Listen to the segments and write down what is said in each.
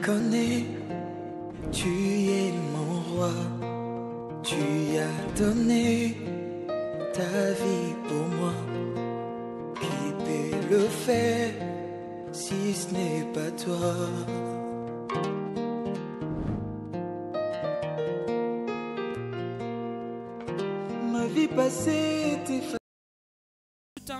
connais, tu es mon roi. Tu as donné ta vie pour moi. Qui peut le faire si ce n'est pas toi? Ma vie passée était facile.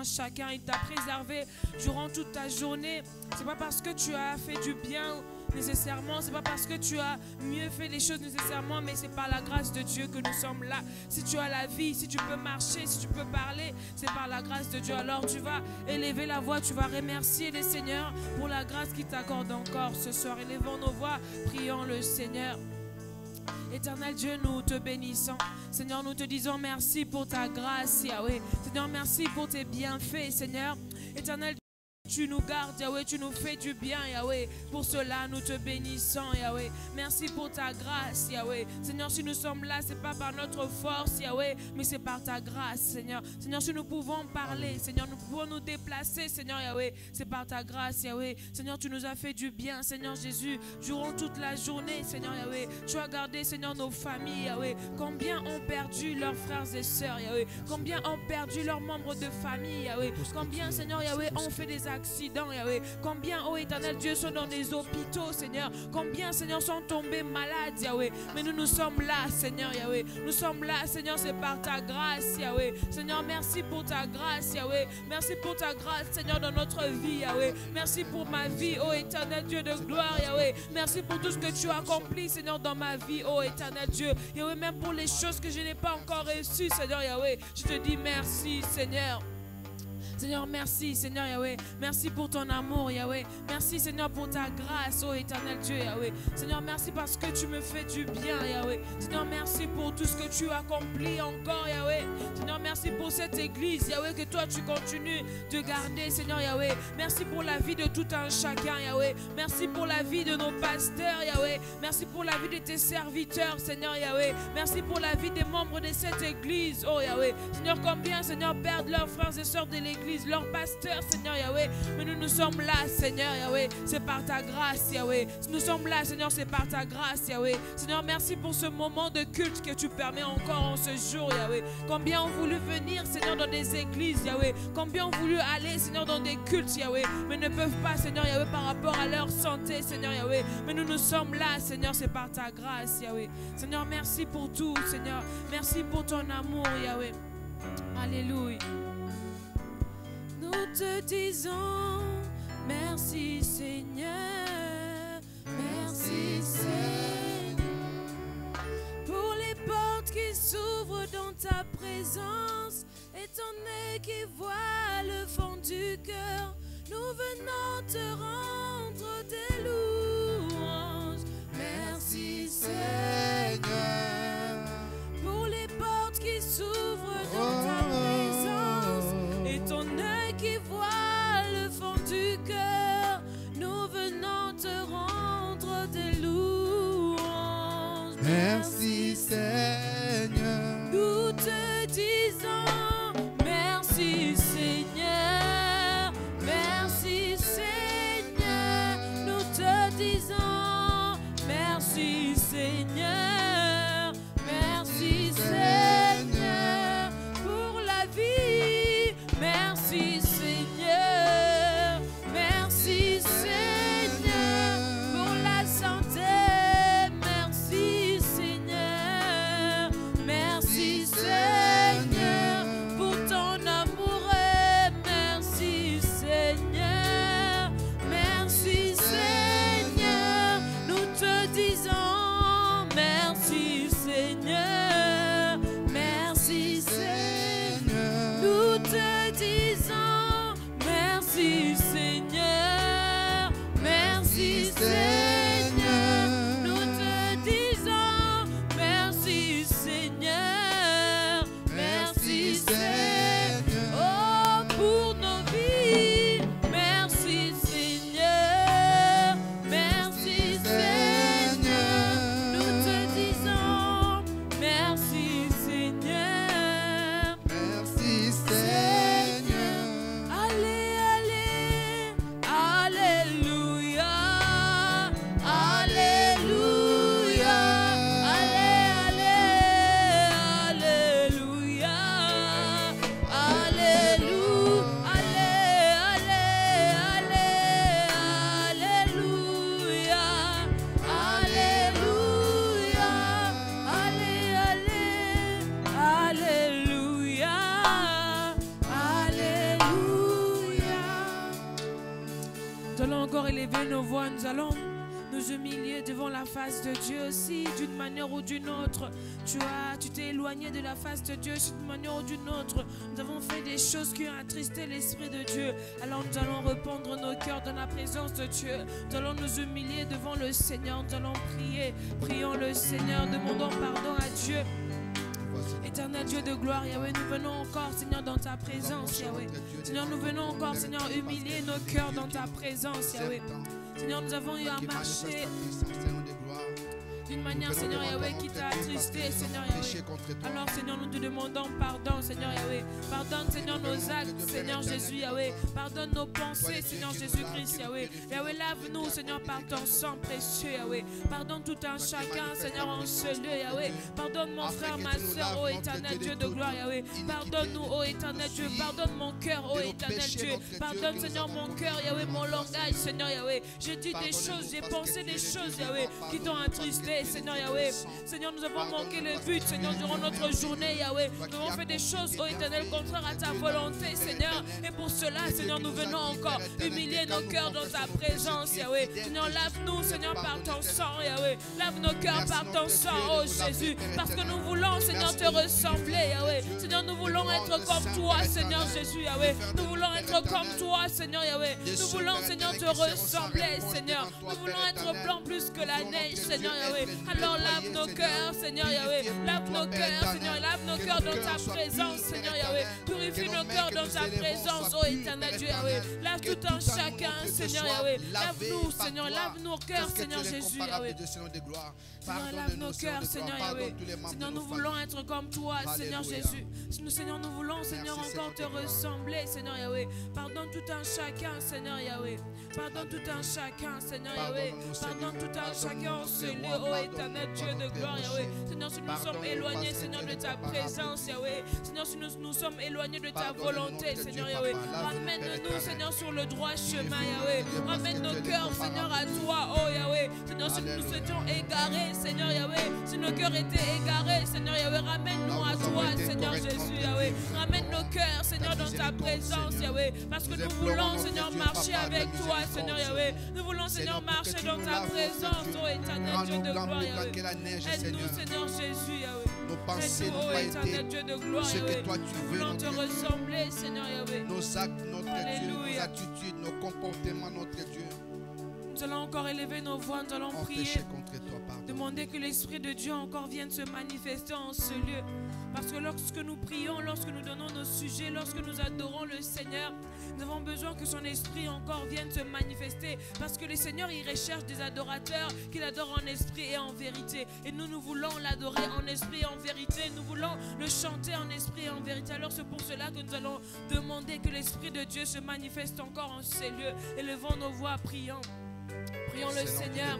Chacun, il t'a préservé durant toute ta journée. C'est pas parce que tu as fait du bien nécessairement, c'est pas parce que tu as mieux fait les choses nécessairement, mais c'est par la grâce de Dieu que nous sommes là. Si tu as la vie, si tu peux marcher, si tu peux parler, c'est par la grâce de Dieu. Alors tu vas élever la voix, tu vas remercier le Seigneur pour la grâce qu'il t'accorde encore ce soir. Élevons nos voix, prions le Seigneur. Éternel Dieu, nous te bénissons. Seigneur, nous te disons merci pour ta grâce, Yahweh. Seigneur, merci pour tes bienfaits, Seigneur. Éternel Dieu, tu nous gardes, Yahweh, tu nous fais du bien, Yahweh. Pour cela, nous te bénissons, Yahweh. Merci pour ta grâce, Yahweh. Seigneur, si nous sommes là, ce n'est pas par notre force, Yahweh, mais c'est par ta grâce, Seigneur. Seigneur, si nous pouvons parler, Seigneur, nous pouvons nous déplacer, Seigneur, Yahweh, c'est par ta grâce, Yahweh. Seigneur, tu nous as fait du bien, Seigneur Jésus, durant toute la journée, Seigneur, Yahweh. Tu as gardé, Seigneur, nos familles, Yahweh. Combien ont perdu leurs frères et sœurs, Yahweh. Combien ont perdu leurs membres de famille, Yahweh. Combien, Seigneur, Yahweh, ont fait des accidents, Yahweh. Combien, oh éternel Dieu, sont dans des hôpitaux, Seigneur. Combien, Seigneur, sont tombés malades, Yahweh. Mais nous sommes là, Seigneur, Yahweh. Nous sommes là, Seigneur, c'est par ta grâce, Yahweh. Seigneur, merci pour ta grâce, Yahweh. Merci pour ta grâce, Seigneur, dans notre vie, Yahweh. Merci pour ma vie, oh éternel Dieu de gloire, Yahweh. Merci pour tout ce que tu as accompli, Seigneur, dans ma vie, oh éternel Dieu. Yahweh, même pour les choses que je n'ai pas encore reçues, Seigneur, Yahweh. Je te dis merci, Seigneur. Seigneur, merci, Seigneur Yahweh. Merci pour ton amour, Yahweh. Merci, Seigneur, pour ta grâce, oh éternel Dieu, Yahweh. Seigneur, merci parce que tu me fais du bien, Yahweh. Seigneur, merci pour tout ce que tu accomplis encore, Yahweh. Seigneur, merci pour cette église, Yahweh, que toi tu continues de garder, Seigneur Yahweh. Merci pour la vie de tout un chacun, Yahweh. Merci pour la vie de nos pasteurs, Yahweh. Merci pour la vie de tes serviteurs, Seigneur Yahweh. Merci pour la vie des membres de cette église, oh Yahweh. Seigneur, combien, Seigneur, perdent leurs frères et sœurs de l'église, leur pasteur, Seigneur Yahweh. Mais nous sommes là, Seigneur Yahweh. C'est par ta grâce, Yahweh. Nous sommes là, Seigneur, c'est par ta grâce, Yahweh. Seigneur, merci pour ce moment de culte que tu permets encore en ce jour, Yahweh. Combien ont voulu venir, Seigneur, dans des églises, Yahweh. Combien ont voulu aller, Seigneur, dans des cultes, Yahweh. Mais ne peuvent pas, Seigneur Yahweh, par rapport à leur santé, Seigneur Yahweh. Mais nous sommes là, Seigneur, c'est par ta grâce, Yahweh. Seigneur, merci pour tout, Seigneur. Merci pour ton amour, Yahweh. Alléluia. Nous te disons merci Seigneur, merci Seigneur, pour les portes qui s'ouvrent dans ta présence et ton œil qui voit le fond du cœur. Nous venons te rendre des louanges, merci Seigneur, pour les portes qui s'ouvrent dans ta présence et ton œil qui voit le fond du cœur. Nous venons te rendre des louanges. Merci Seigneur. Nous te disons merci Seigneur. Merci Seigneur. Nous te disons merci Seigneur. Merci Seigneur pour la vie. Merci Seigneur, merci Seigneur pour la santé, merci Seigneur, merci Seigneur allons encore élever nos voix, nous allons nous humilier devant la face de Dieu aussi, d'une manière ou d'une autre. Tu t'es éloigné de la face de Dieu d'une manière ou d'une autre. Nous avons fait des choses qui ont attristé l'Esprit de Dieu. Alors nous allons répandre nos cœurs dans la présence de Dieu. Nous allons nous humilier devant le Seigneur. Nous allons prier. Prions le Seigneur, demandons pardon à Dieu. Éternel Dieu de gloire, Yahweh, nous venons encore, Seigneur, dans ta présence, Yahweh. Seigneur, nous venons encore, Seigneur, humilier nos cœurs dans ta présence, Yahweh. Seigneur, nous avons eu à marcher d'une manière, Seigneur Yahweh, qui t'a attristé, Seigneur Yahweh. Alors, Seigneur, nous te demandons pardon, Seigneur Yahweh. Pardonne, Seigneur, nos actes, Seigneur Jésus, Yahweh. Pardonne nos pensées, Seigneur Jésus-Christ, Yahweh. Yahweh, lave-nous, Seigneur, par ton sang précieux, Yahweh. Pardonne tout un chacun, Seigneur, en ce lieu, Yahweh. Pardonne mon frère, ma soeur, ô éternel Dieu de gloire, Yahweh. Pardonne-nous, ô éternel Dieu. Pardonne mon cœur, ô éternel Dieu. Pardonne, Seigneur, mon cœur, Yahweh, mon langage, Seigneur Yahweh. J'ai dit des choses, j'ai pensé des choses, Yahweh, qui t'ont attristé. Seigneur Yahweh, Seigneur, nous avons manqué le but, Seigneur, durant notre journée, Yahweh. Nous avons fait des choses, ô éternel, contraires à ta volonté, Seigneur. Et pour cela, Seigneur, nous venons encore humilier nos cœurs dans ta présence, Yahweh. Seigneur, lave-nous, Seigneur, par ton sang, Yahweh. Lave nos cœurs par ton sang, ô Jésus. Parce que nous voulons, Seigneur, te ressembler, Yahweh. Seigneur, nous voulons être comme toi, Seigneur Jésus, Yahweh. Nous voulons être comme toi, Seigneur, Yahweh. Nous voulons, Seigneur, te ressembler, Seigneur. Nous voulons être blancs plus que la neige, Seigneur, Yahweh. Alors lave nos cœurs, Seigneur Yahweh. Lave nos cœurs, Seigneur. Lave nos cœurs dans ta présence, Seigneur Yahweh. Purifie nos cœurs dans ta présence, ô éternel Dieu Yahweh. Lave tout un chacun, Seigneur Yahweh. Lave-nous, Seigneur. Lave nos cœurs, Seigneur Jésus, Yahweh. Seigneur, lave nos cœurs, Seigneur Yahweh. Seigneur, nous voulons être comme toi, Seigneur Jésus. Seigneur, nous voulons, Seigneur, encore te ressembler, Seigneur Yahweh. Pardonne tout un chacun, Seigneur Yahweh. Pardonne tout un chacun, Seigneur Yahweh. Pardonne tout un chacun en ce lieu, ô éternel Dieu de gloire, Yahweh. Seigneur, si nous sommes éloignés, Seigneur, de ta présence, Yahweh. Seigneur, si nous sommes éloignés de ta volonté, Seigneur Yahweh. Ramène-nous, Seigneur, sur le droit chemin, Yahweh. Ramène nos cœurs, Seigneur, à toi, oh Yahweh. Seigneur, si nous étions égarés, Seigneur Yahweh. Si nos cœurs étaient égarés, Seigneur Yahweh, ramène-nous à toi, Seigneur Jésus, Yahweh. Ramène nos cœurs, Seigneur, dans ta présence, Yahweh. Parce que nous voulons, Seigneur, marcher avec toi, Seigneur Yahweh. Nous voulons, Seigneur, marcher dans ta présence, oh éternel Dieu de gloire, Yahweh. Aide-nous, Seigneur Jésus, Yahweh. Nos pensées n'ont pas été ce que toi tu veux. Nous voulons te ressembler, Seigneur Yahweh. Nos actes, notre Dieu, nos attitudes, nos comportements, notre Dieu. Nous allons encore élever nos voix, nous allons prier. Demander que l'Esprit de Dieu encore vienne se manifester en ce lieu. Parce que lorsque nous prions, lorsque nous donnons nos sujets, lorsque nous adorons le Seigneur, nous avons besoin que son Esprit encore vienne se manifester. Parce que le Seigneur, il recherche des adorateurs qui l'adorent en esprit et en vérité. Et nous voulons l'adorer en esprit et en vérité. Nous voulons le chanter en esprit et en vérité. Alors c'est pour cela que nous allons demander que l'Esprit de Dieu se manifeste encore en ces lieux. Élevons nos voix, prions. Prions le Seigneur.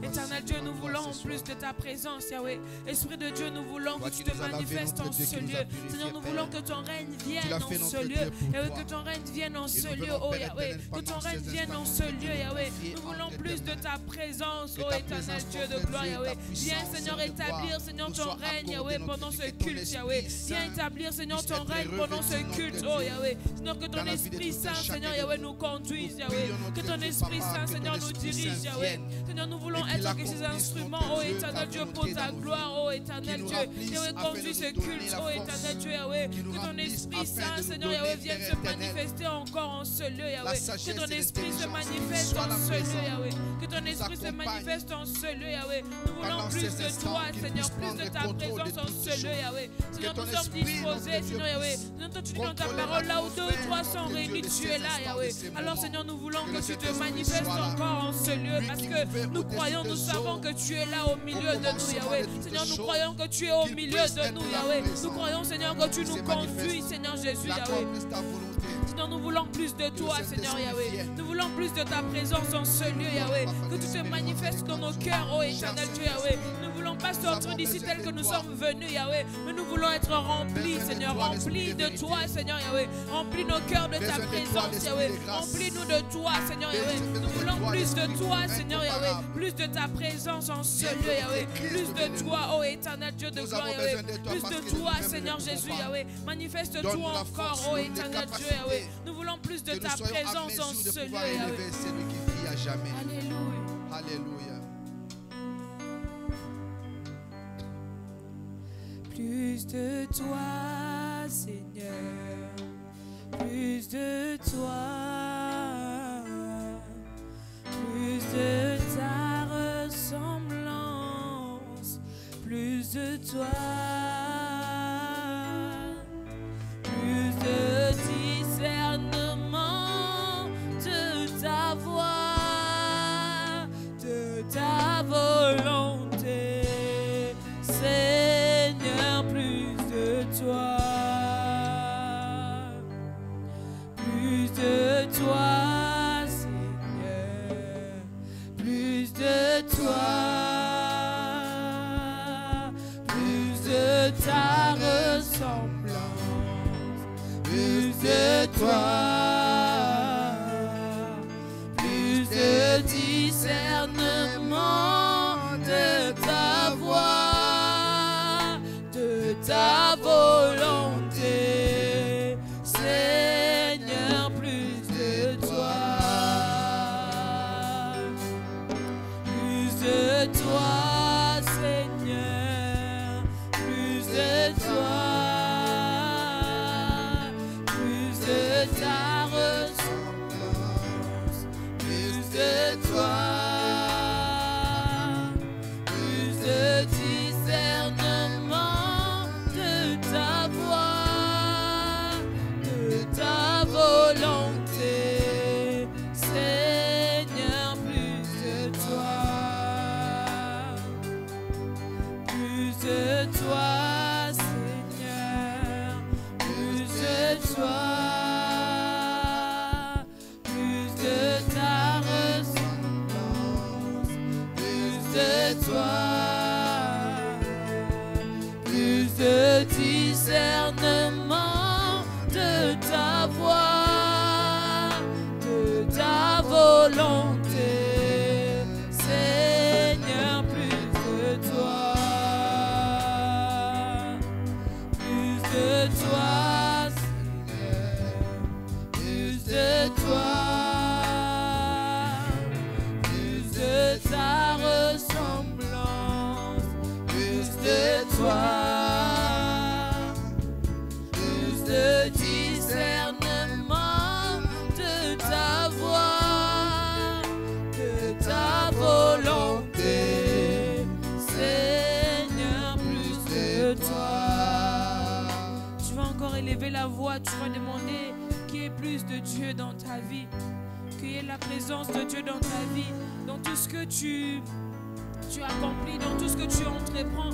Éternel Dieu, nous voulons plus de ta présence, Yahweh. Esprit de Dieu, nous voulons que tu te manifestes en ce lieu. Seigneur, nous voulons que ton règne vienne en ce lieu. Yahweh, que ton règne vienne en ce lieu, oh Yahweh. Que ton règne vienne en ce lieu, Yahweh. Nous voulons plus de ta présence, oh éternel Dieu de gloire, Yahweh. Viens, Seigneur, établir, Seigneur, ton règne, Yahweh, pendant ce culte, Yahweh. Viens établir, Seigneur, ton règne pendant ce culte, oh Yahweh. Seigneur, que ton Esprit Saint, Seigneur, Yahweh, nous conduise, Yahweh. Que ton Esprit Saint, Seigneur, nous dirige, Yahweh. Seigneur, nous voulons être que ces instruments, oh éternel Dieu, pour ta gloire, oh éternel Dieu. Yahweh, conduis ce culte, oh éternel Dieu, Yahweh. Que ton Esprit Saint, Seigneur, Yahweh, vienne se manifester encore en ce lieu, Yahweh. Que ton Esprit se manifeste en ce lieu, Yahweh. Que ton Esprit se manifeste en ce lieu, Yahweh. Nous voulons plus de toi, Seigneur, plus de ta présence en ce lieu, Yahweh. Seigneur, nous sommes disposés, Seigneur, Yahweh. Nous entendons tu dis dans ta parole, là où 2 ou 3 sont réunis, tu es là, Yahweh. Alors, Seigneur, nous voulons que tu te manifestes encore en ce lieu, parce que nous croyons, nous savons que tu es là au milieu de nous, Yahweh. Seigneur, nous croyons que tu es au milieu de nous, Yahweh. Nous croyons, Seigneur, que tu nous conduis, Seigneur Jésus, Yahweh. Seigneur, nous voulons plus de toi, Seigneur Yahweh. Nous voulons plus de ta présence en ce lieu, Yahweh. Que tu te manifestes dans nos cœurs, oh éternel Dieu, Yahweh. Nous ne voulons pas sortir d'ici tel que nous sommes venus, Yahweh. Mais nous voulons être remplis, Seigneur. Remplis de toi, Seigneur Yahweh. Remplis nos cœurs de ta présence, Yahweh. Remplis-nous de toi, Seigneur Yahweh. Nous voulons plus de toi, Seigneur Yahweh. Plus de ta présence en ce lieu, Yahweh. Plus de toi, oh éternel Dieu de gloire, Yahweh. Plus de toi, Seigneur Jésus, Yahweh. Manifeste-toi encore, oh éternel Dieu, Yahweh. Nous voulons plus de ta présence en ce lieu, Yahweh. jamais. Alléluia. Alléluia. Plus de toi, Seigneur, plus de toi, plus de ta ressemblance, plus de toi, plus de discernement de ta voix, de ta volonté, Seigneur, plus de toi, plus de toi, Seigneur, plus de toi, plus de ta ressemblance, plus de toi, plus de discernement de ta voix, de ta volonté, Seigneur, plus de toi, plus de toi, Seigneur, plus de toi, plus de ta ressemblance, plus de toi, plus de discernement de ta voix, de ta volonté, Seigneur, plus de toi, plus de toi, Seigneur, plus de toi, plus de ta ressemblance, plus de toi, plus de discernement de ta voix, de ta volonté, Seigneur, plus de toi, plus de toi, Seigneur, plus de toi, plus de ta ressemblance, plus de toi, plus de discernement de ta voix, de ta volonté, Seigneur, plus de toi. Tu vas encore élever la voix, tu vas demander qu'il y ait plus de Dieu dans ta vie, qu'il y ait la présence de Dieu dans ta vie, dans tout ce que tu accomplis, dans tout ce que tu entreprends.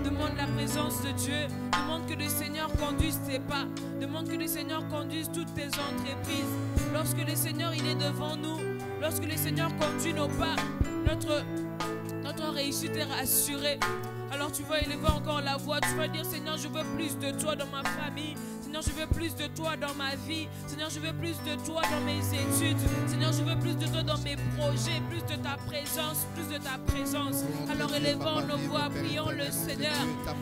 Demande la présence de Dieu, demande que le Seigneur conduise tes pas, demande que le Seigneur conduise toutes tes entreprises. Lorsque le Seigneur il est devant nous, lorsque le Seigneur conduit nos pas, notre réussite est rassurée. Alors tu vas élever encore la voix, tu vas dire Seigneur, je veux plus de toi dans ma famille. Seigneur, je veux plus de toi dans ma vie. Seigneur, je veux plus de toi dans mes études. Seigneur, je veux plus de toi dans mes projets, plus de ta présence, plus de ta présence. Alors élevons nos voix, prions le Seigneur.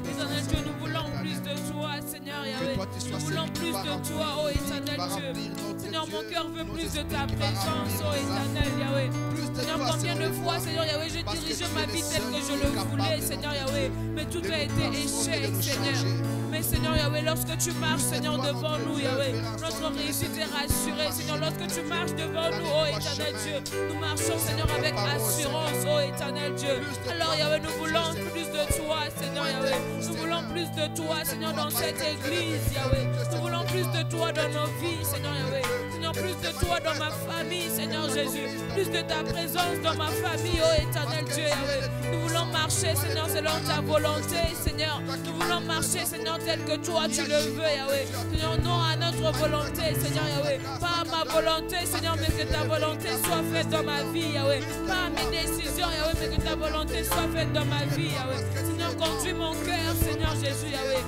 Éternel Dieu, nous voulons plus de toi, Seigneur Yahweh. Nous voulons plus de toi, ô éternel Dieu. Seigneur, mon cœur veut plus de ta présence, ô éternel Yahweh. Seigneur, combien de fois, Seigneur Yahweh, je dirigeais ma vie telle que je le voulais, Seigneur Yahweh. Mais tout a été échec, Seigneur. Mais Seigneur Yahweh, lorsque tu marches, Seigneur, devant nous, Yahweh, notre réussite est rassurée. Seigneur, lorsque tu marches devant nous, ô éternel Dieu, nous marchons, Seigneur, avec assurance, ô éternel Dieu. Alors, Yahweh, nous voulons plus de toi, Seigneur Yahweh. Nous voulons plus de toi, Seigneur, dans cette église, Yahweh. Nous voulons plus de toi dans nos vies, Seigneur Yahweh. Seigneur, plus de toi dans ma famille, Seigneur Jésus. Plus de ta présence dans ma famille, ô éternel Dieu, Yahweh. Nous voulons marcher, Seigneur, selon ta volonté, Seigneur. Nous voulons marcher, Seigneur, tel que toi tu le veux, Yahweh. Seigneur, non à notre volonté, Seigneur Yahweh. Pas à ma volonté, Seigneur, mais que ta volonté soit faite dans ma vie, Yahweh. Pas à mes décisions, Yahweh, mais que ta volonté soit faite dans ma vie, Yahweh. Seigneur, conduis mon cœur, Seigneur Jésus, Yahweh.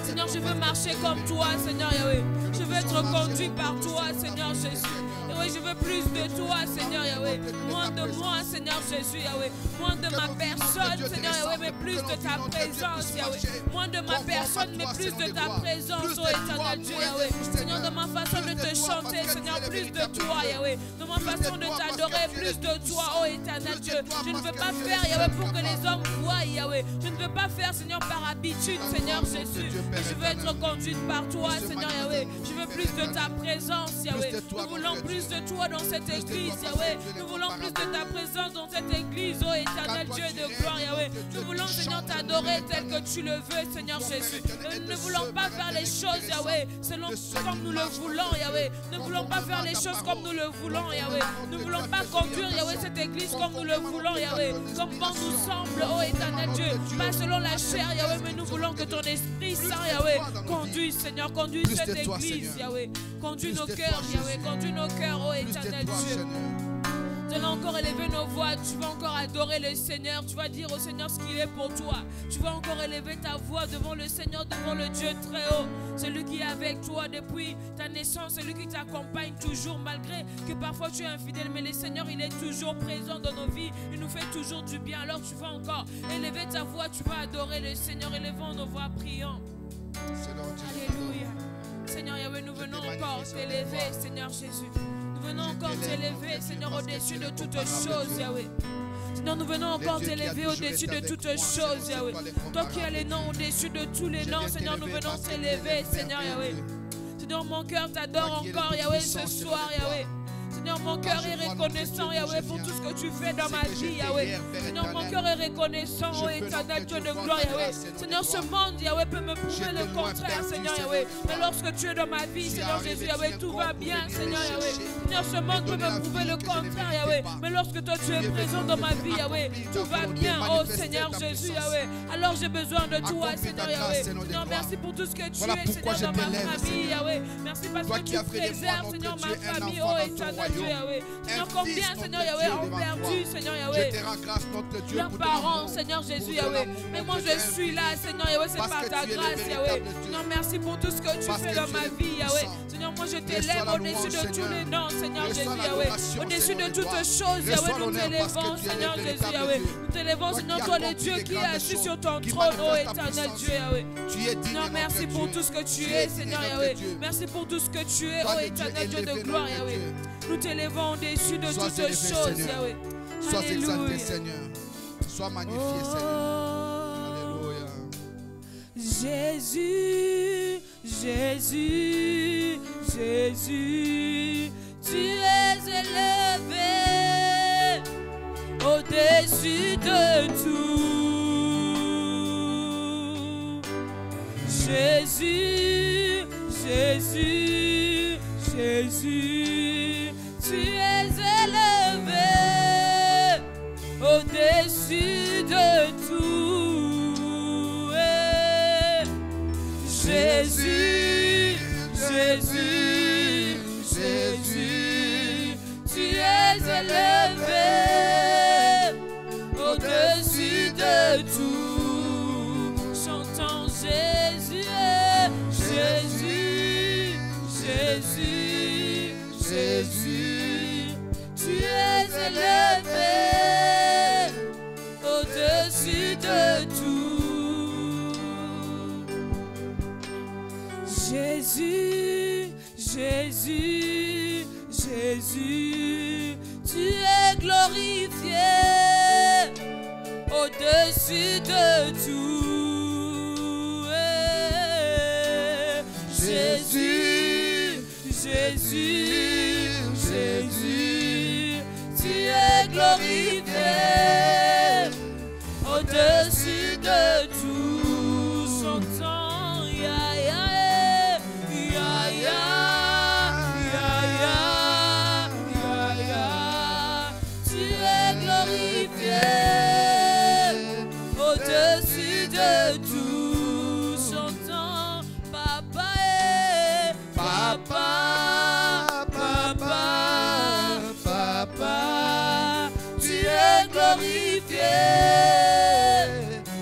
Seigneur, je veux marcher comme toi, Seigneur Yahweh. Je veux être conduit par toi, Seigneur Jésus. Yahweh, je veux plus de toi, Seigneur Yahweh. Moins de moi, Seigneur Jésus, Yahweh. Moins de ma personne, Seigneur Yahweh, mais plus de ta présence, Yahweh. Moins de ma personne, mais plus de ta présence, ô éternel Dieu, Yahweh. Seigneur, de ma façon de te chanter, Seigneur, plus de toi, Yahweh. Dans ma façon de t'adorer, plus de toi, oh éternel Dieu. Je ne veux pas faire, Yahweh, pour que les hommes voient, Yahweh. Je ne veux pas faire, Seigneur, par habitude, Seigneur Jésus. Mais je veux être conduite par toi, Seigneur Yahweh. Je veux plus de ta présence, Yahweh. Nous voulons plus de toi dans cette église, Yahweh. Nous voulons plus de ta présence dans cette église, oh éternel Dieu de gloire, Yahweh. Nous voulons, Seigneur, t'adorer tel que tu le veux, Seigneur Jésus. Nous ne voulons pas faire les choses, Yahweh, selon comme nous le voulons, Yahweh. Nous ne voulons pas faire les choses comme nous le voulons, Yahweh. Nous ne voulons pas conduire, Yahweh, cette église comme nous le voulons, Yahweh. Comme bon nous semble, oh éternel Dieu. Pas selon la chair, Yahweh, mais nous voulons que ton Esprit Saint, Yahweh, conduise, Seigneur, conduise cette église, Yahweh. Conduis nos cœurs, Yahweh. Conduis nos cœurs, oh éternel Dieu. Tu vas encore élever nos voix, tu vas encore adorer le Seigneur, tu vas dire au Seigneur ce qu'il est pour toi. Tu vas encore élever ta voix devant le Seigneur, devant le Dieu très haut. Celui qui est avec toi depuis ta naissance, celui qui t'accompagne toujours malgré que parfois tu es infidèle. Mais le Seigneur, il est toujours présent dans nos vies, il nous fait toujours du bien. Alors tu vas encore élever ta voix, tu vas adorer le Seigneur, élevons nos voix, prions. Alléluia. Seigneur Yahweh, nous venons encore t'élever, Seigneur Jésus. Nous venons encore t'élever, Seigneur, au-dessus de toutes choses, Yahweh. Seigneur, nous venons encore t'élever au-dessus de toutes choses, Yahweh. Toi qui as les noms au-dessus de tous les noms, Seigneur, nous venons t'élever, Seigneur, Yahweh. Seigneur, mon cœur t'adore encore, Yahweh, ce soir, Yahweh. Seigneur, mon cœur est reconnaissant, Yahweh, pour tout ce que tu fais dans ma vie, Yahweh. Seigneur, mon cœur est reconnaissant, oh éternel Dieu de gloire, Yahweh. Seigneur, ce monde, Yahweh, peut me prouver le contraire, Seigneur, Yahweh. Mais lorsque tu es dans ma vie, Seigneur Jésus, Yahweh, tout va bien, Seigneur, Yahweh. Seigneur, ce monde peut me prouver le contraire, Yahweh. Mais lorsque toi, tu es présent dans ma vie, Yahweh, tout va bien, oh Seigneur Jésus, Yahweh. Alors j'ai besoin de toi, Seigneur, Yahweh. Seigneur, merci pour tout ce que tu es, Seigneur, dans ma famille, Yahweh. Merci parce que tu préserves, Seigneur, ma famille, oh éternel Dieu, Yahweh. Seigneur, combien, Seigneur Yahweh, ont perdu, Seigneur Yahweh, leurs parents, Seigneur Jésus, Yahweh. Mais moi, je suis là, Seigneur Yahweh, c'est par ta grâce, Yahweh. Seigneur, merci pour tout ce que tu fais dans ma vie, Yahweh. Seigneur, moi, je t'élève au-dessus de tous les noms, Seigneur Jésus, Yahweh. Au-dessus de toutes choses, Yahweh, nous t'élèvons, Seigneur Jésus, Yahweh. Nous t'élèvons, Seigneur, toi, le Dieu qui est assis sur ton trône, oh éternel Dieu, Yahweh. Seigneur, merci pour tout ce que tu es, Seigneur Yahweh. Merci pour tout ce que tu es, oh éternel Dieu de gloire, Yahweh. Nous t'élèvons au-dessus de toutes choses, Yahweh. Sois exalté, Seigneur. Sois magnifié, Seigneur. Alléluia. Jésus, Jésus, Jésus, tu es élevé au-dessus de tout. Jésus, Jésus, Jésus, tu es élevé au-dessus de tout. Et Jésus, Jésus, Jésus, tu es élevé au-dessus de tout. Chantons Jésus, Jésus, Jésus, Jésus, tu es élevé au-dessus de tout. Jésus, Jésus, Jésus, tu es glorifié au-dessus de tout. Jésus, Jésus, Jésus, tu es glorifié au-dessus de tout. Chantons, ya ya ya ya ya ya ya, tu es glorifié au-dessus de tout. Chantons, papa, papa, papa, papa, tu es glorifié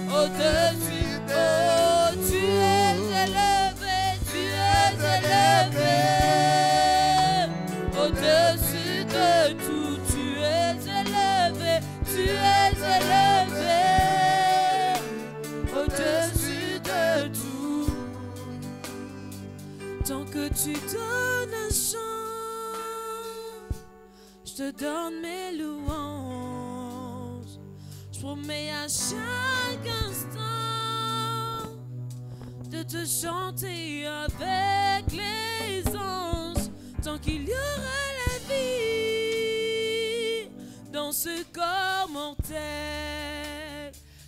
au-dessus de tout. Tu es élevé, au-dessus de tout. Tu es élevé, au-dessus de tout. Tant que tu donnes un chant te donne mes louanges. Je promets à chaque instant de te chanter avec les anges, tant qu'il y aura la vie dans ce corps mortel.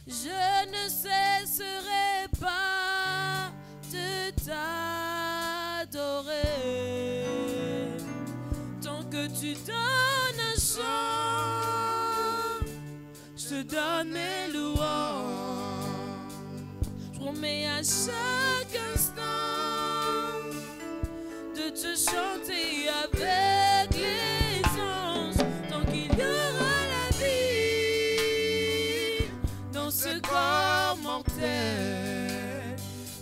Je ne cesserai pas de t'adorer tant que tu donnes un chant. Je te donne mes louanges. Je promets à chaque instant de te chanter avec les anges, tant qu'il y aura la vie dans ce corps mortel.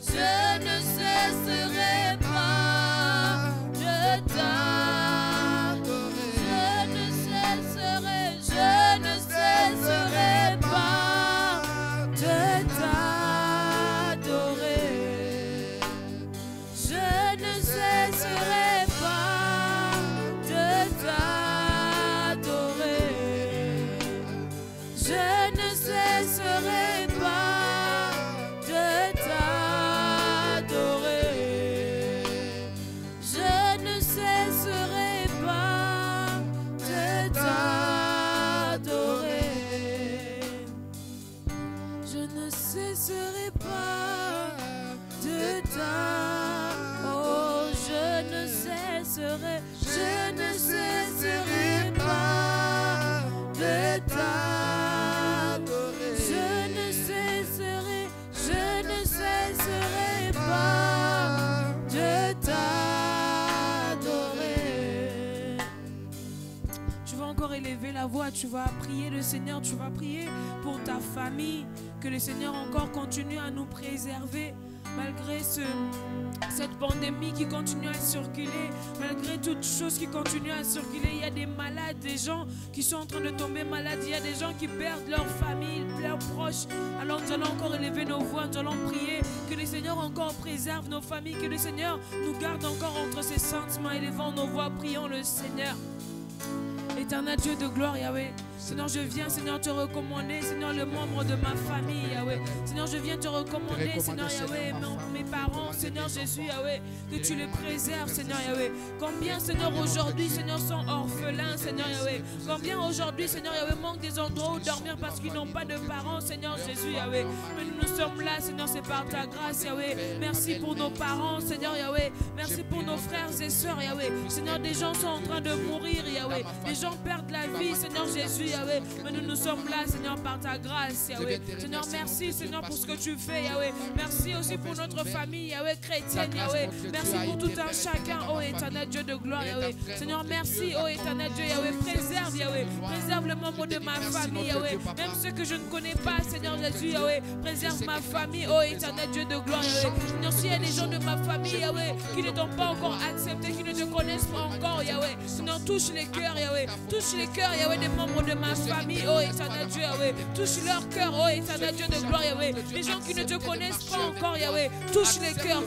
Je ne cesserai pas de t'adorer. Je ne cesserai pas de t'adorer. Je ne cesserai pas de t'adorer. Je ne cesserai pas de t'adorer. Je ne cesserai pas de t'adorer. Je ne cesserai pas de t'adorer. Oh, je ne cesserai pas de t'adorer. Je ne cesserai pas de t'adorer. Tu vas encore élever la voix, tu vas prier le Seigneur, tu vas prier pour ta famille, que le Seigneur encore continue à nous préserver malgré cette pandémie qui continue à circuler, malgré toutes choses qui continuent à circuler. Il y a des malades, des gens qui sont en train de tomber malades, il y a des gens qui perdent leur famille, leurs proches. Alors nous allons encore élever nos voix, nous allons prier que le Seigneur encore préserve nos familles, que le Seigneur nous garde encore entre ses saintes mains. Élevons nos voix, prions le Seigneur. Éternel Dieu de gloire, Yahweh. Seigneur, je viens, Seigneur, te recommander, Seigneur, le membre de ma famille, Yahweh. Seigneur, je viens te recommander, Seigneur, Yahweh, mes parents, Seigneur Jésus, Yahweh, que tu les préserves, Seigneur, Yahweh. Combien, Seigneur, aujourd'hui, Seigneur, sont orphelins, Seigneur, Yahweh. Combien aujourd'hui, Seigneur, Yahweh, manquent des endroits où dormir parce qu'ils n'ont pas de parents, Seigneur Jésus, Yahweh. Mais nous sommes là, Seigneur, c'est par ta grâce, Yahweh. Merci pour nos parents, Seigneur, Yahweh. Merci pour nos frères et sœurs, Yahweh. Seigneur, des gens sont en train de mourir, Yahweh. Des gens perdent la vie, Seigneur Jésus, Yahweh. Mais nous sommes là, Seigneur, par ta grâce, Yahweh. Seigneur, merci, Seigneur, pour ce que tu fais, Yahweh. Merci aussi pour notre famille, Yahweh, chrétienne, Yahweh. Merci pour tout un chacun, oh éternel Dieu de gloire, Yahweh. Seigneur, merci, oh éternel Dieu, Yahweh. Préserve, Yahweh. Préserve le membre de ma famille, Yahweh. Même ceux que je ne connais pas, Seigneur Jésus, Yahweh. Préserve ma famille, oh éternel Dieu de gloire, Yahweh. Seigneur, s'il y a des gens de ma famille, Yahweh, qui ne t'ont pas encore accepté, qui ne te connaissent pas encore, Yahweh. Seigneur, touche les cœurs, Yahweh. Touche les cœurs, Yahweh, des membres de ma famille, oh éternel Dieu, Yahweh. Touche leur cœur, oh éternel Dieu de gloire, Yahweh. Les gens qui ne te connaissent pas encore, Yahweh. Touche les cœurs,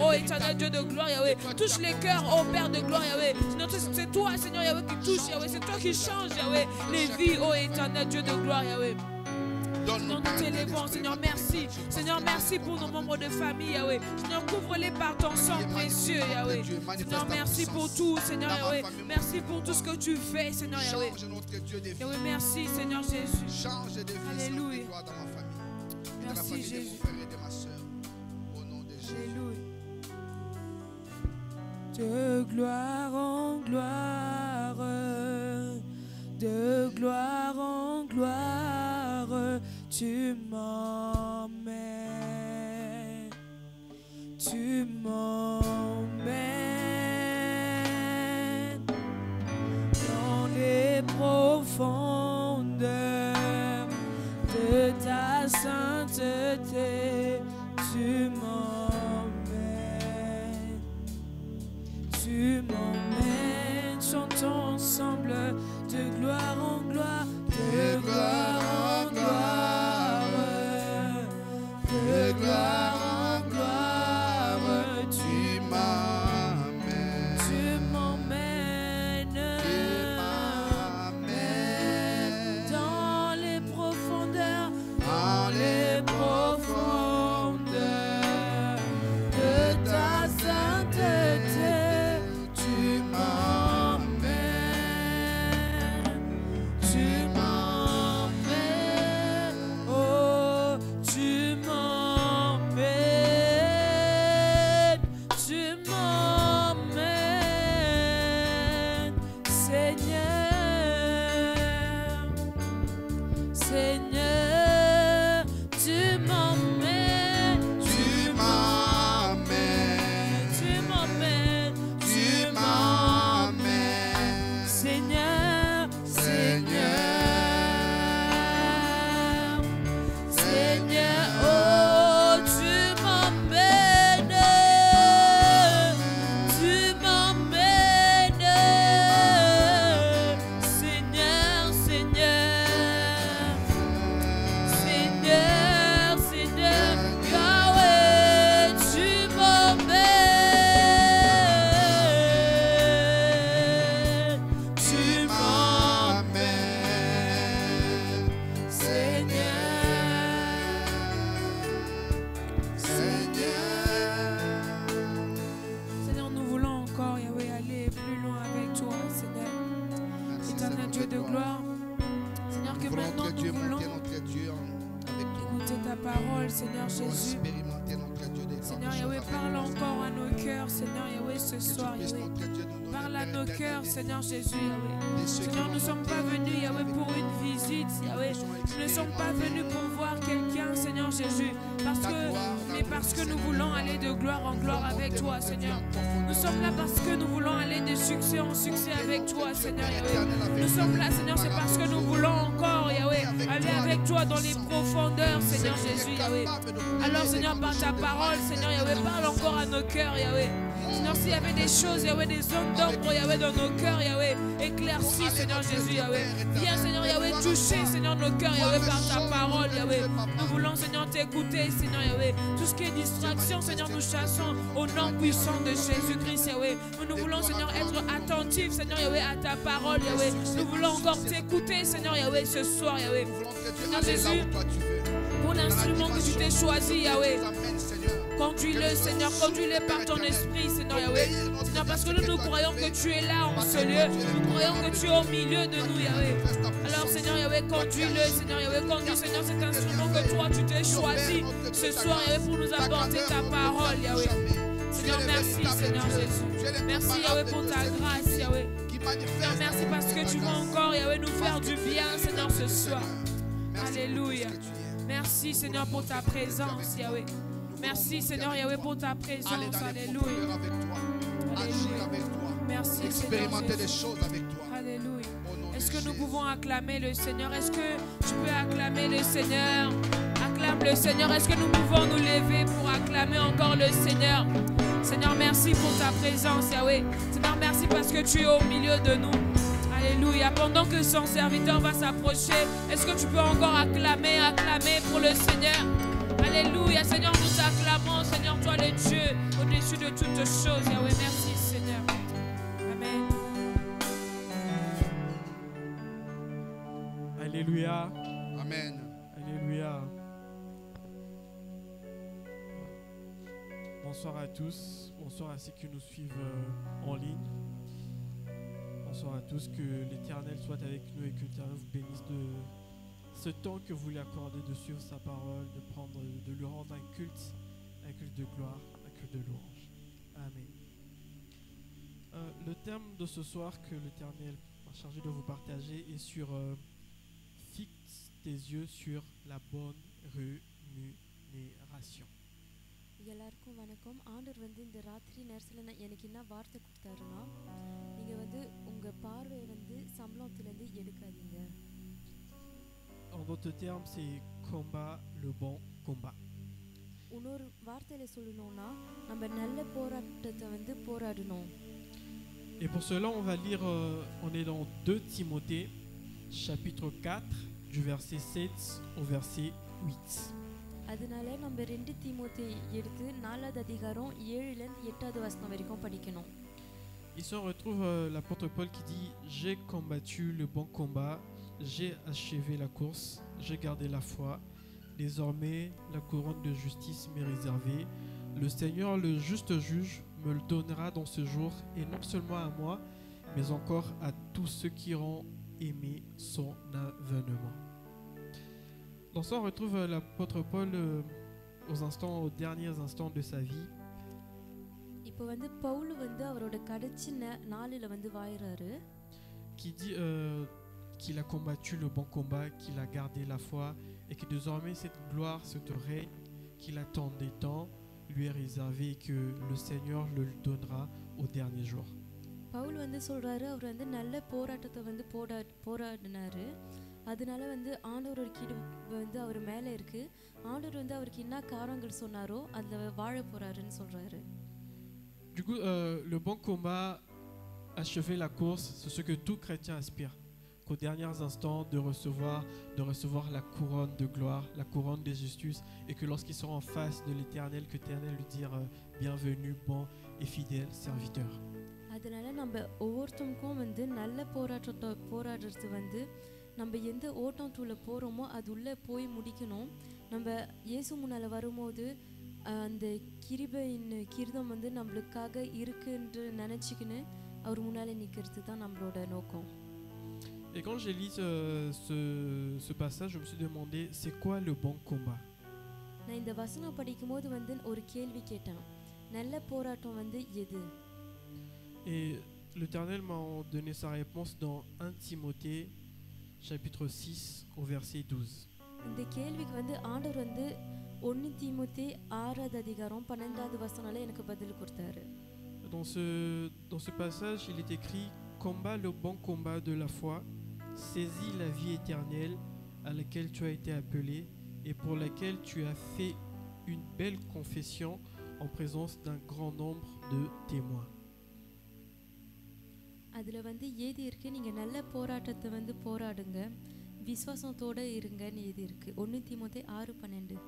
oh éternel Dieu de gloire, Yahweh. Touche les cœurs, oh Père de gloire, Yahweh. C'est toi, Seigneur, Yahweh, qui touche, Yahweh. C'est toi qui change, Yahweh, les vies, oh éternel Dieu de gloire, Yahweh. Seigneur, nous t'élevons, Seigneur, merci. Seigneur, merci pour nos membres de famille, Yahweh. Seigneur, couvre-les par ton sang précieux, Yahweh. Seigneur, merci pour tout, Seigneur, Yahweh. Merci pour tout ce que tu fais, Seigneur, Yahweh. Yahweh, merci, Seigneur Jésus. Alléluia. Merci, Jésus. Alléluia. De gloire en gloire, de gloire en gloire, tu m'emmènes, tu m'emmènes dans les profondeurs de ta sainteté, tu m'emmènes, chantons ensemble de gloire en gloire, de gloire en gloire, de gloire en gloire, tu m'emmènes, Seigneur, tu m'emmènes, tu m'emmènes, tu m'emmènes, tu m'emmènes, Seigneur, Seigneur, Seigneur, oh, tu m'emmènes, Seigneur, Seigneur, Seigneur, Seigneur, Yahweh, tu m'emmènes, Seigneur, nous voulons encore, Yahweh, aller plus loin avec toi, Seigneur. Éternel Dieu de gloire, Seigneur, que maintenant nous voulons écouter ta parole, Seigneur Jésus. Seigneur Yahweh, parle encore à nos cœurs, Seigneur Yahweh, ce soir, Yahweh. Parle à nos cœurs, Seigneur Jésus, Yahweh. Seigneur, nous ne sommes pas venus, Yahweh, pour une visite, Yahweh. Nous ne sommes pas venus pour voir quelqu'un, Seigneur Jésus, mais parce que nous voulons aller de gloire en gloire avec toi, Seigneur. Nous sommes là parce que nous voulons aller de succès en succès avec toi, Seigneur Yahweh. Nous sommes là, Seigneur, c'est parce que nous voulons encore, Yahweh, aller avec toi dans les profondeurs, Seigneur Jésus, Yahweh. Alors, Seigneur, par ta parole, Seigneur Yahweh, parle encore à nos cœurs, Yahweh. Seigneur, s'il y avait des choses, Yahweh, des zones d'ombre, Yahweh, dans nos cœurs, Yahweh, éclaircis, Seigneur Jésus, Yahweh. Viens, Seigneur Yahweh, toucher, Seigneur, nos cœurs, Yahweh, par ta parole, Yahweh. Nous voulons, Seigneur, t'écouter, Seigneur Yahweh. Tout ce qui est distraction, Seigneur, nous chassons au nom puissant de Jésus-Christ, Yahweh. Nous voulons, Seigneur, être attentifs, Seigneur Yahweh, à ta parole, Yahweh. Nous voulons encore t'écouter, Seigneur Yahweh, ce soir, Yahweh. Seigneur Jésus, pour l'instrument que tu t'es choisi, Yahweh. Conduis-le, Seigneur, conduis-le par ton esprit, Seigneur Yahweh. Seigneur, parce que nous croyons que tu es là en ce lieu. Nous croyons que tu es au milieu de nous, Yahweh. Alors, Seigneur Yahweh, conduis-le, Seigneur Yahweh. Conduis, Seigneur, cet instrument que toi, tu t'es choisi ce soir, Yahweh, pour nous apporter ta parole, Yahweh. Seigneur, merci, Seigneur Jésus. Merci, Yahweh, pour ta grâce, Yahweh. Seigneur, merci parce que tu vas encore, Yahweh, nous faire du bien, Seigneur, ce soir. Alléluia. Merci, Seigneur, pour ta présence, Yahweh. Merci, Seigneur Yahweh, pour ta présence. Alléluia. Alléluia. Merci, Seigneur Jésus. Alléluia. Est-ce que nous pouvons acclamer le Seigneur? Est-ce que tu peux acclamer le Seigneur? Acclame le Seigneur. Est-ce que nous pouvons nous lever pour acclamer encore le Seigneur? Seigneur, merci pour ta présence, Yahweh. Seigneur, merci parce que tu es au milieu de nous. Alléluia. Pendant que son serviteur va s'approcher, est-ce que tu peux encore acclamer pour le Seigneur? Alléluia. Seigneur, nous acclamons, Seigneur, toi le Dieu au-dessus de toutes choses, Yahweh. Merci, Seigneur. Amen. Alléluia. Amen. Alléluia. Bonsoir à tous. Bonsoir à ceux qui nous suivent en ligne. Bonsoir à tous. Que l'Éternel soit avec nous et que l'Éternel vous bénisse de ce temps que vous lui accordez de suivre sa parole, de lui rendre un culte de gloire, un culte de louange. Amen. Le thème de ce soir que l'Éternel m'a chargé de vous partager est sur fixe tes yeux sur la bonne rémunération. எல்லாருக்கும் வணக்கம். ஆண்டவர் இந்த ராத்திரி நேரத்தில் எனக்கு என்ன வார்த்தை கொடுத்தாருன்னா, நீங்கள் உங்கள் பார்வையை சம்பளத்திலேருந்து எடுக்காதீங்க. En d'autres termes, c'est combat le bon combat. இன்னொரு வார்த்தையில் சொல்லணும்னா, நம்ம நல்ல போராட்டத்தை போராடணும். Et pour cela, on va lire, on est dans 2 Timothée, chapitre 4, du verset 7 au verset 8. அதனால நம்ம 2 தீமோத்தேயு எடுத்து 4வது அதிகாரம் 7 ல இருந்து 8வது வசனம் வரைக்கும் படிக்கணும். Ici on retrouve l'apôtre Paul qui dit: j'ai combattu le bon combat, j'ai achevé la course, j'ai gardé la foi. Désormais, la couronne de justice m'est réservée. Le Seigneur, le juste juge, me le donnera dans ce jour, et non seulement à moi, mais encore à tous ceux qui auront aimé son avènement. Dans ça, on retrouve l'apôtre Paul aux derniers instants de sa vie. இப்போ பவுல் அவரோட கடைசி நாளில வாயறாரு. qui dit qu'il a combattu le bon combat, qu'il a gardé la foi et que désormais cette gloire, cette règne qu'il attendait tant lui est réservée et que le Seigneur le lui donnera au dernier jour. Pavul வந்து சொல்றாரு, அவர் வந்து நல்ல போராட்டத்தை வந்து போராடினாரு. அதனால வந்து ஆண்டவரோட கிருபை வந்து அவர் மேலே இருக்கு. ஆண்டவர் வந்து அவருக்கு என்ன காரணங்கள் சொன்னாரோ அதில் வாழ போறாருன்னு சொல்றாரு. Du coup, le bon combat, achever la course, c'est ce que tout chrétien aspire. Qu'aux derniers instants de recevoir la couronne de gloire, la couronne de justice, et que lorsqu'ils seront en face de l'Éternel, que l'Éternel lui dira bienvenue, bon et fidèle serviteur. அதனால நம்ம ஒவ்வொருத்தருக்கும் வந்து நல்ல போராடுறது வந்து நம்ம எந்த ஓட்டத்துல போகிறோமோ அது உள்ளே போய் முடிக்கணும். நம்ம இயேசு முன்னால் வரும்போது அந்த கிருதம் வந்து நம்மளுக்காக இருக்குன்னு நினச்சிக்கின்னு அவர் முன்னாலே நிற்கிறது தான் நம்மளோட நோக்கம். Et quand j'ai lu ce passage, je me suis demandé, c'est quoi le bon combat? நான் இந்த வசனம் படிக்கும்போது வந்து ஒரு கேள்வி கேட்டேன், நல்ல போராட்டம் வந்து எது? Et l'Éternel m'a donné sa réponse dans 1 Timothée chapitre 6 au verset 12. இந்த கேள்விக்கு வந்து ஆண்டவர் வந்து 1 தீமோத்தே 6வது அதிகாரம் 12வது வசனத்துல எனக்கு பதில் கொடுத்தாரு. Dans ce passage, il est écrit: combat le bon combat de la foi, saisis la vie éternelle à laquelle tu as été appelé et pour laquelle tu as fait une belle confession en présence d'un grand nombre de témoins. அதுல வந்து ஏதி இருக்கு, நீங்க நல்ல போராட்டத்தை வந்து போராடுங்க, விசுவாசத்தோட இருங்கன்னு ஏதி இருக்கு. 1 தீமோத்தே 6:12.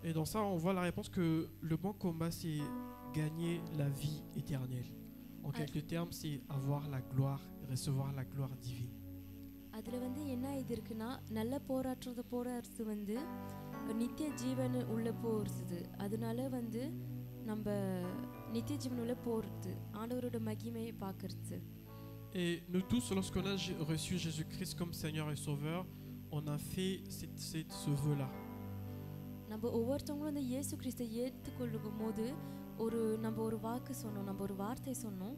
Et dans ça, on voit la réponse que le bon combat, c'est gagner la vie éternelle. En quelques termes, c'est avoir la gloire, recevoir la gloire divine. அதுல வந்து என்ன இது இருக்குன்னா, நல்ல போராடுறது வந்து நித்திய ஜீவன் உள்ள போறது. அதனால வந்து நம்ம நித்திய ஜீவன் உள்ள போறது, ஆண்டவரோட மகிமையை பார்க்கறது. Et nous tous, lorsqu'on a reçu Jésus-Christ comme Seigneur et Sauveur, on a fait ce vœu-là. நம்ம ஒவ்வொருத்தவங்களும் வந்து இயேசு கிறிஸ்துவை ஏற்றுக்கொள்ளும் போது நம்ம ஒரு வாக்கு சொன்னோம், நம்ம ஒரு வார்த்தை சொன்னோம்.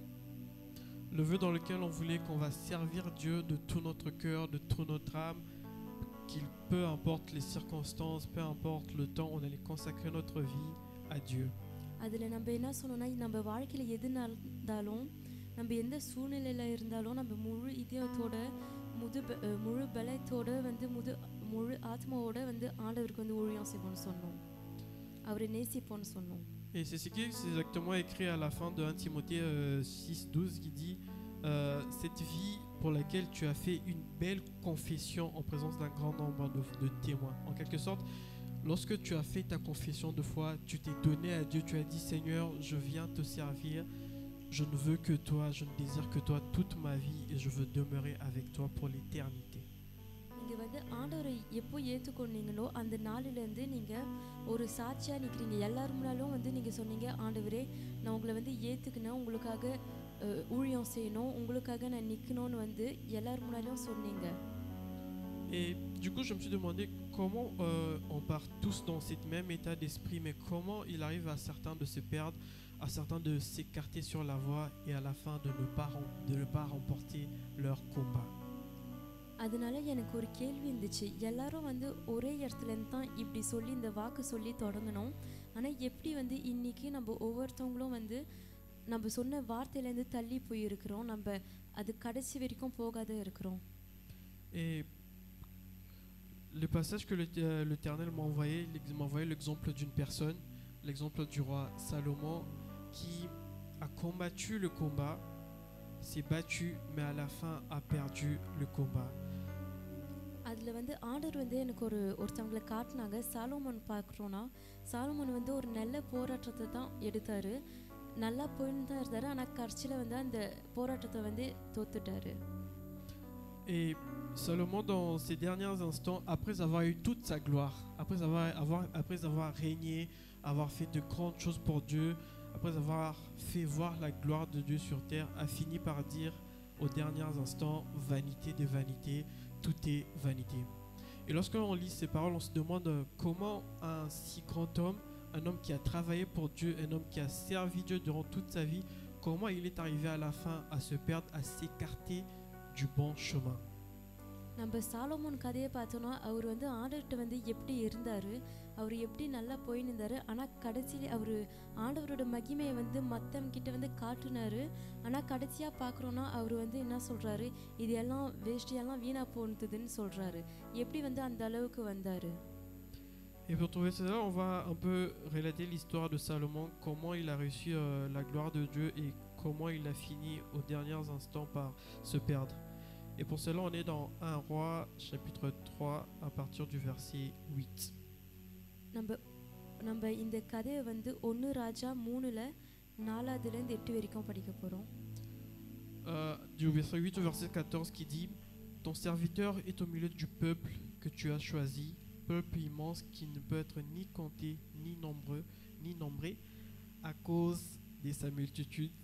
Le vœu dans lequel on voulait qu'on va servir Dieu de tout notre cœur, de toute notre âme, qu'il peu importe les circonstances, peu importe le temps, on allait consacrer notre vie à Dieu. அதில் நம்ம என்ன சொன்னோம்னா, நம்ம வாழ்க்கையில் எது நடந்தாலும், நம்ம எந்த சூழ்நிலையில் இருந்தாலும், நம்ம முழு இதயத்தோட முழு பலத்தோட வந்து முழு ஆத்மாவோட வந்து ஆண்டவருக்கு வந்து ஊழியம் செய்வோம்னு சொன்னோம், அவரை நேசிப்போம்னு சொன்னோம். Et c'est ce qui est exactement écrit à la fin de 1 Timothée 6:12 qui dit cette vie pour laquelle tu as fait une belle confession en présence d'un grand nombre de témoins. En quelque sorte, lorsque tu as fait ta confession de foi, tu t'es donné à Dieu, tu as dit Seigneur, je viens te servir, je ne veux que toi, je ne désire que toi toute ma vie et je veux demeurer avec toi pour l'éternité. நீங்கள் வந்து ஆண்டவரை எப்போ ஏற்றுக்கொண்டீங்களோ அந்த நாளிலேருந்து நீங்கள் ஒரு சாட்சியாக நிற்கிறீங்க. எல்லாரும் முன்னாலும் வந்து நீங்கள் சொன்னீங்க, ஆண்டவரே நான் உங்களை வந்து ஏற்றுக்கணும், உங்களுக்காக ஊழியம் செய்யணும், உங்களுக்காக நான் நிற்கணும்னு வந்து எல்லாரும் முன்னாலும் சொன்னீங்க. Et du coup, je me suis demandé comment on part tous dans ce même état d'esprit, mais comment il arrive à certains de se perdre, à certains de s'écarter sur la voie et à la fin de ne pas remporter leur combat. அதனால எனக்கு ஒரு கேள்வி இருந்துச்சு, எல்லாரும் வந்து ஒரே இடத்துலேருந்து தான் இப்படி சொல்லி இந்த வாக்கு சொல்லி தொடங்கணும், ஆனால் எப்படி வந்து இன்னைக்கு நம்ம ஒவ்வொருத்தவங்களும் வந்து நம்ம சொன்ன வார்த்தையிலேருந்து தள்ளி போயிருக்கிறோம், நம்ம அது கடைசி வரைக்கும் போகாத இருக்கிறோம். Et le passage que l'Éternel m'a envoyé l'exemple d'une personne, l'exemple du roi Salomon qui a combattu le combat, s'est battu, mais à la fin a perdu le combat. அதில் வந்து ஆண்டவர் வந்து எனக்கு ஒருத்தவங்களை காட்டினாங்க. சாலோமோன் பார்க்குறோன்னா, சாலோமோன் வந்து ஒரு நல்ல போராட்டத்தை தான் எடுத்தார், நல்லா போயின்னு தான் இருந்தார், ஆனால் கடைசியில் வந்து அந்த போராட்டத்தை வந்து தோத்துட்டாரு. Et Salomon, dans ses derniers instants, après avoir eu toute sa gloire, après avoir régné, avoir fait de grandes choses pour Dieu, après avoir fait voir la gloire de Dieu sur terre, a fini par dire aux derniers instants, vanité de vanité, tout est vanité. Et lorsque l'on lit ces paroles, on se demande comment un si grand homme, un homme qui a travaillé pour Dieu, un homme qui a servi Dieu durant toute sa vie, comment il est arrivé à la fin à se perdre, à s'écarter du bon chemin. நம்ம சாலமோன் கதையை பார்த்தோன்னா அவர் வந்து ஆண்டவர்கிட்ட வந்து எப்படி இருந்தார், அவர் எப்படி நல்லா போயின்னு இருந்தார். ஆனால் கடைசியில் அவர் ஆண்டவரோட மகிமையை வந்து மற்றவங்கிட்ட வந்து காட்டுனார். ஆனால் கடைசியாக பார்க்குறோன்னா அவர் வந்து என்ன சொல்கிறாரு, இது எல்லாம் வேஷ்டியெல்லாம் வீணாக போனதுன்னு சொல்கிறாரு. எப்படி வந்து அந்த அளவுக்கு வந்தார்? Et pour trouver cela, on va un peu relater l'histoire de Salomon, comment il a reçu la gloire de Dieu et comment il a fini aux derniers instants par se perdre. Et pour cela, on est dans 1 Roi, chapitre 3, à partir du verset 8. நம்ம இந்த கதையை வந்து 1 ராஜா 3ல் 4 8 வரைக்கும் படிக்க போகிறோம். Du verset 8 au verset 14 qui dit: Ton serviteur est au milieu du peuple que tu as choisi, peuple immense qui ne peut être ni compté, ni nombré, à cause de sa multitude.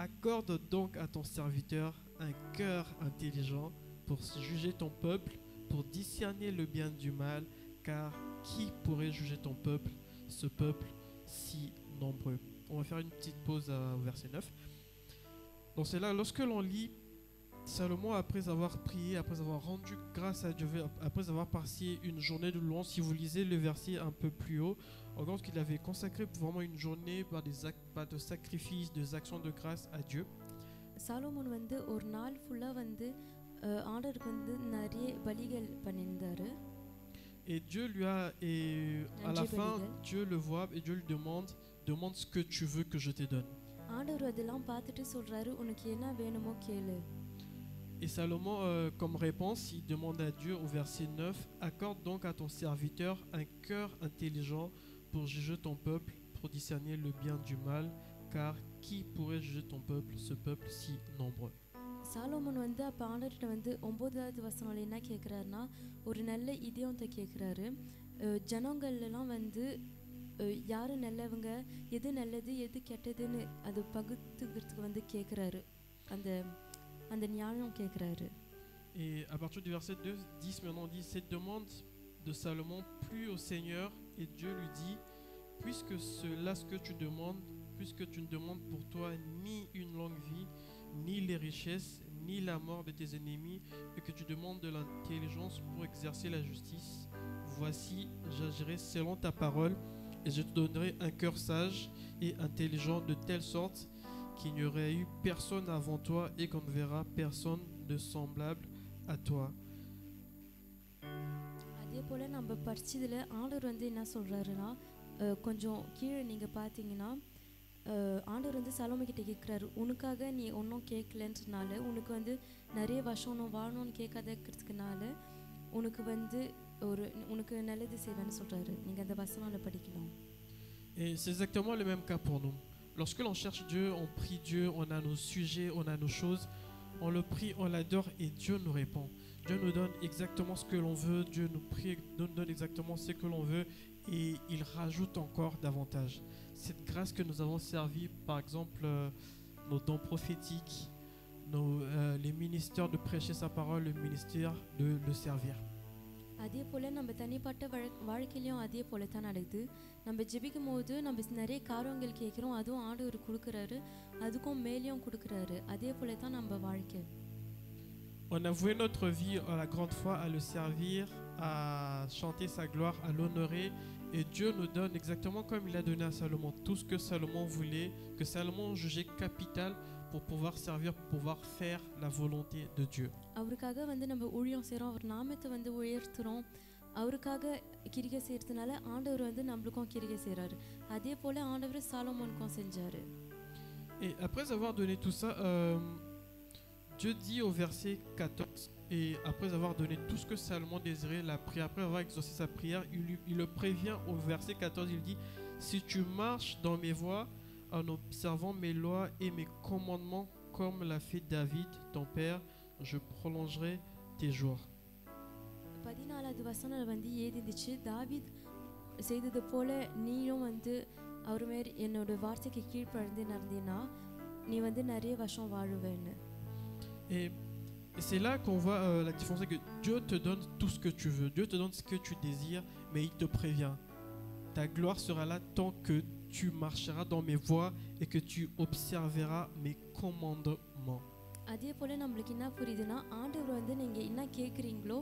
Accorde donc à ton serviteur un cœur intelligent pour juger ton peuple, pour discerner le bien du mal, car qui pourrait juger ton peuple, ce peuple si nombreux? On va faire une petite pause au verset 9. Donc c'est là, lorsque l'on lit Salomon, après avoir prié, après avoir rendu grâce à Dieu, après avoir passé une journée de louange, si vous lisez le verset un peu plus haut, on voit qu'il avait consacré vraiment une journée par des actes, par de sacrifices, des actions de grâce à Dieu. Solomon வந்து ஒரு நாள் ஃபுல்லாக வந்து ஆண்டவருக்கு வந்து நிறைய பலிகள் பண்ணியிருந்தாரு. Et Dieu lui a, et à la fin, Dieu le voit et Dieu lui demande ce que tu veux que je te donne. ஆண்டவர் அதெல்லாம் பார்த்துட்டு சொல்றாரு, உனக்கு என்ன வேணுமோ கேளு. Et Salomon, comme réponse, il demande à Dieu au verset 9: Accorde donc à ton serviteur un cœur intelligent pour juger ton peuple, pour discerner le bien du mal, car qui pourrait juger ton peuple, ce peuple si nombreux? Solomon வந்து அப்போ ஆண்டவர்கிட்ட வந்து 9வது வசனம் என்ன கேட்குறாருன்னா, ஒரு நல்ல இதயத்தை கேட்குறாரு. ஜனங்கள்லாம் வந்து யார் நல்லவங்க, எது நல்லது எது கெட்டதுன்னு அது பகுத்துக்கிறதுக்கு வந்து கேட்குறாரு. அந்த ஞானம் கேட்குறாரு. Et à partir du verset 10 maintenant on dit: Cette demande de Salomon plut au Seigneur, et Dieu lui dit: Puisque cela ce que tu demandes, puisque tu ne demandes pour toi ni une longue vie, ni les richesses, ni la mort de tes ennemis, et que tu demandes de l'intelligence pour exercer la justice, voici, j'agirai selon ta parole, et je te donnerai un cœur sage et intelligent, de telle sorte qu'il n'y aurait eu personne avant toi et qu'on ne verra personne de semblable à toi. அதே போல் நம்ம படிச்சதில் ஆண்டவர் வந்து என்ன சொல்கிறாருன்னா, கொஞ்சம் கீழே நீங்கள் பார்த்தீங்கன்னா ஆண்டவர் வந்து சாலமோன்கிட்ட கேட்குறாரு, உனக்காக நீ ஒன்றும் கேட்கலன்றனால, உனக்கு வந்து நிறைய வருஷம் ஒன்றும் வாழணும்னு கேட்காதக்கிறதுக்குனால உனக்கு வந்து உனக்கு நல்லது செய்வேன்னு சொல்கிறாரு. நீங்கள் அந்த வசனம்ல படிக்கலாம். Et c'est exactement le même cas pour nous. Lorsque l'on cherche Dieu, on prie Dieu, on a nos sujets, on a nos choses, on le prie, on l'adore et Dieu nous répond. Dieu nous donne exactement ce que l'on veut, Dieu nous prie, nous donne exactement ce que l'on veut et il rajoute encore davantage. Cette grâce que nous avons servi, par exemple nos dons prophétiques, les ministères de prêcher sa parole, le ministère de le servir. அதே போல் நம்ம தனிப்பட்ட வாழ்க்கையிலையும் அதே போல தான் நடக்குது. நம்ம ஜெபிக்கும் போது நம்ம நிறைய காரியங்கள் கேட்குறோம், அதுவும் ஆண்டவர் கொடுக்குறாரு, அதுக்கும் மேலேயும் கொடுக்குறாரு. அதே போல தான் நம்ம வாழ்க்கை. On a voué notre vie à la grande foi à le servir, à chanter sa gloire, à l'honorer, et Dieu nous donne exactement comme il a donné à Salomon tout ce que Salomon voulait, que Salomon jugeait capital pour pouvoir servir, pour pouvoir faire la volonté de Dieu. அவருக்காக வந்து நம்ம ஊழியம் செய்கிறோம், அவர் நாமத்தை வந்து உயர்த்துறோம், அவருக்காக கிரிகை செய்கிறதுனால ஆண்டவர் வந்து நம்மளுக்கும் கிரிகை செய்கிறாரு. அதே போல் ஆண்டவர் சாலமோனுக்கும் செஞ்சார். Et après avoir donné tout ça, Dieu dit au verset 14, et après avoir donné tout ce que Salomon désirait, la prière, après avoir exaucé sa prière, il le prévient au verset 14, il dit: Si tu marches dans mes voies, en observant mes lois et mes commandements, comme l'a fait David, ton père, je prolongerai tes jours. 14வது வசனம் வந்து ஏதிந்துச்சு, தாவீத் செய்தது போல நீயும் வந்து அவர் மேல் என்னோட வார்த்தைக்கு கீழ்ப்படிந்து நடந்தீன்னா நீ வந்து நிறைய வருஷம் வாழுவேன்னு. Et c'est là qu'on voit la différence, c'est que Dieu te donne tout ce que tu veux, Dieu te donne ce que tu désires, mais il te prévient. Ta gloire sera là tant que tu marcheras dans mes voies et que tu observeras mes commandements. அதே போல் நம்மளுக்கு என்ன புரியுதுன்னா ஆண்டவர் வந்து நீங்கள் என்ன கேட்குறீங்களோ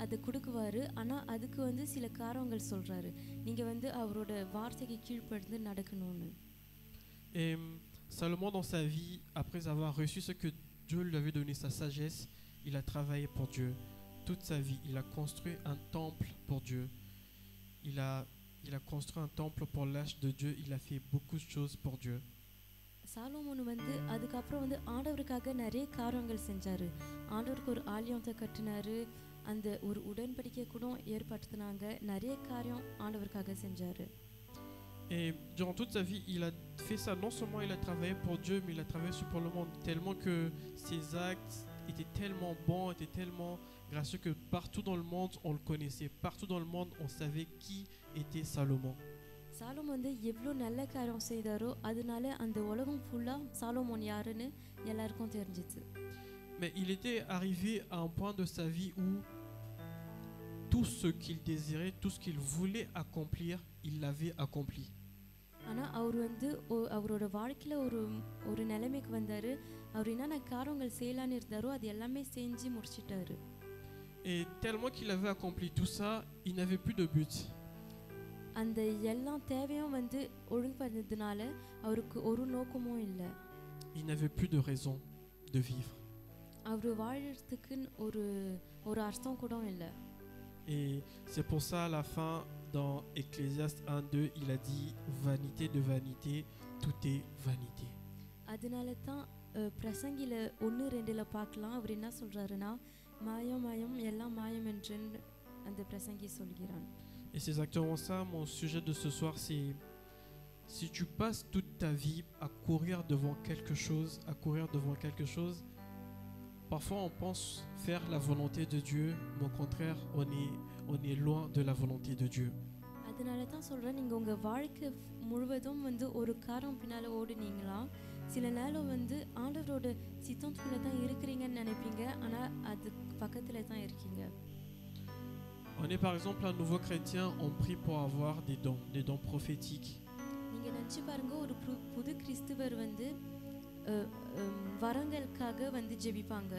அதை கொடுக்குவாரு. ஆனால் அதுக்கு வந்து சில காரணங்கள் சொல்கிறாரு. நீங்கள் வந்து அவரோட வார்த்தைக்கு கீழ்ப்படிந்து நடக்கணும்னு. Et Salomon, dans sa vie, après avoir reçu ce que Dieu lui avait donné, sa sagesse, il a travaillé pour Dieu. Toute sa vie, il a construit un temple pour Dieu. Il a construit un temple pour l'âge de Dieu. Il a fait beaucoup de choses pour Dieu. Solomon வந்து அதுக்கப்புறம் வந்து ஆண்டவருக்காக நிறைய காரியங்கள் செஞ்சார். ஆண்டவருக்கு ஒரு ஆலயத்தை கட்டினார். அந்த ஒரு உடன்படிக்கை கூட ஏற்படுத்தினாங்க. நிறைய காரியம் ஆண்டவருக்காக செஞ்சார். Et durant toute sa vie, il a fait ça. Non seulement il a travaillé pour Dieu, mais il a travaillé aussi pour le monde. Tellement que ses actes étaient tellement bons, étaient tellement gracieux que partout dans le monde, on le connaissait. Partout dans le monde, on savait qui était Salomon. Solomon வந்து எவ்வளோ நல்ல காரியம் செய்தாரோ அதனால அந்த உலகம் ஃபுல்லாக சாலோமோன் யாருன்னு எல்லாருக்கும் தெரிஞ்சிச்சு. Mais il était arrivé à un point de sa vie où tout ce qu'il désirait, tout ce qu'il voulait accomplir, il l'avait accompli. ஆனால் அவர் வந்து அவரோட வாழ்க்கையில் ஒரு நிலைமைக்கு வந்தார். அவர் என்னென்ன காரியங்கள் செய்யலான்னு இருந்தாரோ அது எல்லாமே செஞ்சு முடிச்சிட்டாரு. Et tellement qu'il avait accompli tout ça, il n'avait plus de but. அந்த எல்லா தேவையும் வந்து ஒழுங்கு பண்ணதுனால அவருக்கு ஒரு நோக்கமும் இல்லை. Il n'avait plus de raison de vivre. அவர் வாழறதுக்கு ஒரு அர்த்தம் கூட இல்லை. Et c'est pour ça à la fin, dans Ecclésiaste 1:2, il a dit vanité de vanité, tout est vanité. அதனால தான் பிரசங்கில 1:2 பார்க்கலாம். அவர் என்ன சொல்றாருன்னா மாயம் மாயம் எல்லாம் மாயம் என்று அந்த பிரசங்கி சொல்கிறான். Et c'est exactement ça, mon sujet de ce soir, c'est si tu passes toute ta vie à courir devant quelque chose, parfois on pense faire la volonté de Dieu, mais au contraire, on est loin de la volonté de Dieu. அதனால தான் சொல்கிறேன், நீங்கள் உங்கள் வாழ்க்கை முழுவதும் வந்து ஒரு காரம் பின்னால் ஓடுனீங்களா, சில நேரம் வந்து ஆண்டவரோட சித்தத்துக்குள்ளே தான் இருக்கிறீங்கன்னு நினைப்பீங்க, ஆனால் அது பக்கத்தில் தான் இருக்கீங்க. On est par exemple un nouveau chrétien, on prie pour avoir des dons prophétiques. நீங்கள் நினச்சி பாருங்க, ஒரு புது கிறிஸ்துவர் வந்து வரங்களுக்காக வந்து ஜெபிப்பாங்க.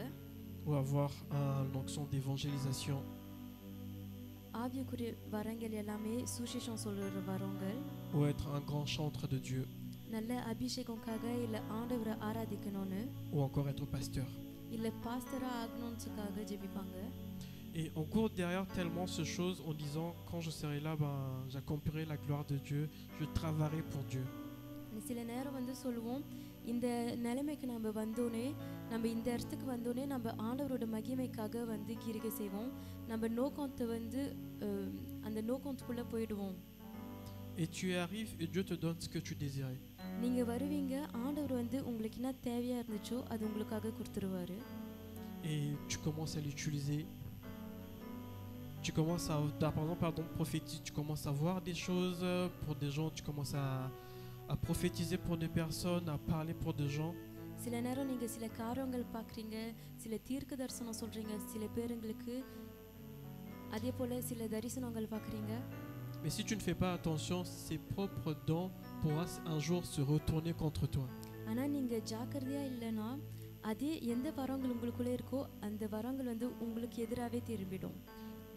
Ou avoir un onction d'évangélisation. ஆவிக்குரிய வரங்கள் எல்லாமே சுவிசேஷம் சொல்கிற வரங்கள். Ou être un grand chantre de Dieu. நல்ல அபிஷேகம்காக இல்லை ஆண்டவரை ஆராதிக்கணும்னு. Ou encore être pasteur. இல்லை பாஸ்டராக ஆகணும்னுக்காக ஜெபிப்பாங்க. Et on court derrière tellement ces choses en disant quand je serai là, j'accomplirai la gloire de Dieu, je travaillerai pour Dieu. சில நேரம் வந்து சொல்லுவோம், இந்த நிலைமைக்கு நம்ம வந்தோடனே, நம்ம இந்த இடத்துக்கு வந்தோடனே நம்ம ஆண்டவரோட மகிமைக்காக வந்து கிரிகை செய்வோம். நம்ம நோக்கத்தை வந்து அந்த நோக்கத்துக்குள்ளே போயிடுவோம். Et tu arrives et Dieu te donne ce que tu désirais. நீங்கள் வருவீங்க, ஆண்டவர் வந்து உங்களுக்கு என்ன தேவையாக இருந்துச்சோ அது உங்களுக்காக கொடுத்துருவாரு. Et tu commences à l'utiliser. Tu commences prophétiser, tu commences à voir des choses pour des gens, tu commences à prophétiser pour des personnes, à parler pour des gens. சில நேரம் நீங்கள் சில காரியங்கள் பார்க்குறீங்க, சில தீர்க்க தரிசனம் சொல்கிறீங்க சில பேருங்களுக்கு, அதே போல் சில தரிசனங்கள் பார்க்குறீங்க. Mais si tu ne fais pas attention, ces propres dons pourront un jour se retourner contre toi. ஆனால் நீங்கள் ஜாக்கிரதையாக இல்லைன்னா அதே எந்த வரங்கள் உங்களுக்குள்ளே இருக்கோ அந்த வரங்கள் வந்து உங்களுக்கு எதிராகவே திரும்பிடும்.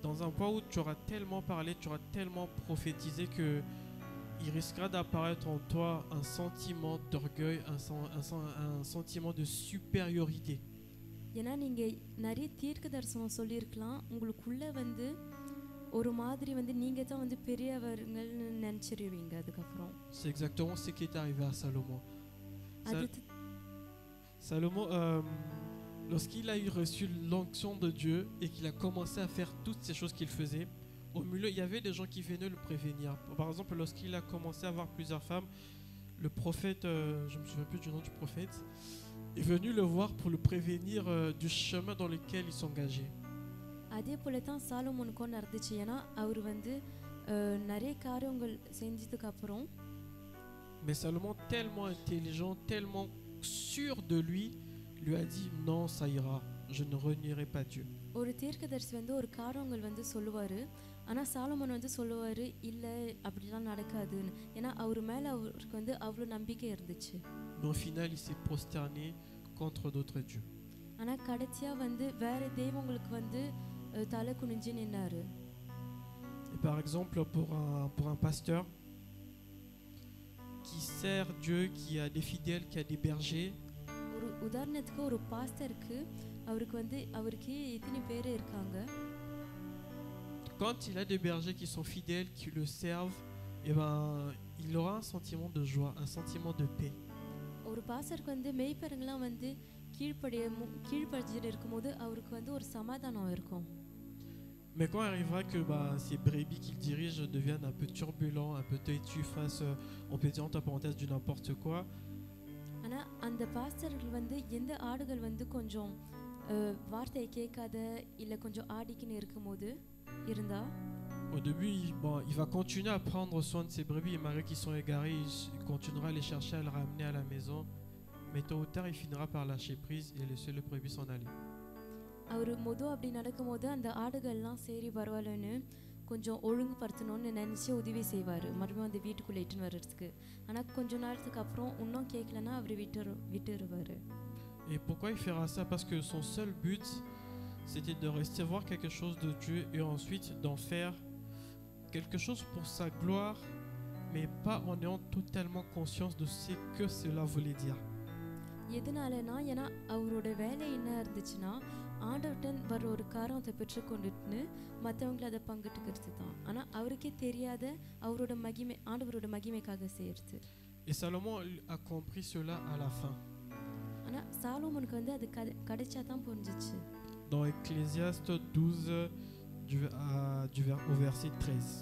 Dans un point où tu auras tellement parlé, tu auras tellement prophétisé que il risquera d'apparaître en toi un sentiment d'orgueil, un sentiment de supériorité. ஏன்னா நீங்கள் நிறைய தீர்க்க தரிசனம் சொல்லியிருக்கலாம், உங்களுக்குள்ளே வந்து ஒரு மாதிரி வந்து நீங்கள் தான் வந்து பெரியவர்கள்னு நினச்சிருவீங்க. அதுக்கப்புறம் c'est exactement ce qui est arrivé à Salomon. Salomon, lorsqu'il a eu reçu l'onction de Dieu et qu'il a commencé à faire toutes ces choses qu'il faisait, au milieu, il y avait des gens qui venaient le prévenir. Par exemple, lorsqu'il a commencé à avoir plusieurs femmes, le prophète, je ne me souviens plus du nom du prophète, est venu le voir pour le prévenir du chemin dans lequel il s'engageait. அதே போல தான் சாலமோனுக்கும் நடந்துச்சு. ஏன்னா அவர் வந்து நிறைய காரியங்கள் செஞ்சதுக்கு அப்புறம், mais Salomon, tellement intelligent, tellement sûr de lui a dit non, ça ira, je ne renierai pas Dieu. ஒரு தீர்க்கதரிசி வந்து ஒரு காரியங்கள் வந்து சொல்லுவார், ஆனால் சாலமோன் வந்து சொல்லுவார் இல்லை அப்படிலாம் நடக்காதுன்னு. ஏன்னா அவர் மேலே அவருக்கு வந்து அவ்வளோ நம்பிக்கை இருந்துச்சு. Mais au final, il s'est prosterné contre d'autres dieux. ஆனால் கடைசியாக வந்து வேறு தெய்வங்களுக்கு வந்து தலை குனிஞ்சு நின்னாரு. Et par exemple, pour un pasteur qui sert Dieu, qui a des fidèles, qui a des bergers, ஒரு உதாரணத்துக்கு ஒரு பாஸ்டருக்கு அவருக்கு எத்தனை பேர் இருக்காங்க. quand il a des bergers qui sont fidèles, qui le servent, eh ben, il aura un sentiment de joie, un sentiment de paix. ஒரு பாஸ்டருக்கு வந்து மெய்ப்பெருங்களாம் வந்து கீழ்ப்படிஞ்சிட்டு இருக்கும்போது அவருக்கு வந்து ஒரு சமாதானம் இருக்கும். Mais quand arrivera que ces brebis qu'il dirige deviennent un peu turbulents, un peu têtus face, on peut dire entre parenthèses, du n'importe quoi. ஆனால் அந்த பாஸ்டர்கள் வந்து எந்த ஆடுகள் வந்து கொஞ்சம் வார்த்தையை கேட்காத இல்லை கொஞ்சம் ஆடிக்கின்னு இருக்கும்போது இருந்தா, Au début, il va continuer à prendre soin de ses brebis et malgré qu'ils sont égarés, il continuera à les chercher, à les ramener à la maison. Mais tôt ou tard, il finira par lâcher prise et laisser le brebis s'en aller. அவர் அப்படி நடக்கும்போது அந்த ஆடுகள்லாம் சரி பரவாயில்லன்னு கொஞ்சம் ஒழுங்குபடுத்தணும்னு நினச்சி உதவி செய்வார் மறுபடியும் அந்த வீட்டுக்குள்ளே இட்டுன்னு வர்றதுக்கு. ஆனால் கொஞ்ச நேரத்துக்கு அப்புறம் இன்னும் கேட்கலன்னா அவர் விட்டுருவார். Et pourquoi il fera ça? Parce que son seul but, c'était de recevoir quelque chose de Dieu et ensuite d'en faire quelque chose pour sa gloire, mais pas en ayant totalement conscience de ce que cela voulait dire. எதனாலனா ஏன்னா அவரோட வேலை என்ன இருந்துச்சுன்னா ஆண்டவர்டன் வர ஒரு காரணத்தை பெற்றுக்கொண்டுட்டு மற்றவங்களை அதை பங்கிட்டுக்கிறது தான். ஆனால் அவருக்கே தெரியாத ஆண்டவரோட மகிமைக்காக செய்யறது. Et Salomon a compris cela à la fin. ஆனால் சாலோமோனுக்கு வந்து அது கிடைச்சா தான் புரிஞ்சிச்சு. Dans Ecclésiaste 12, au verset 13.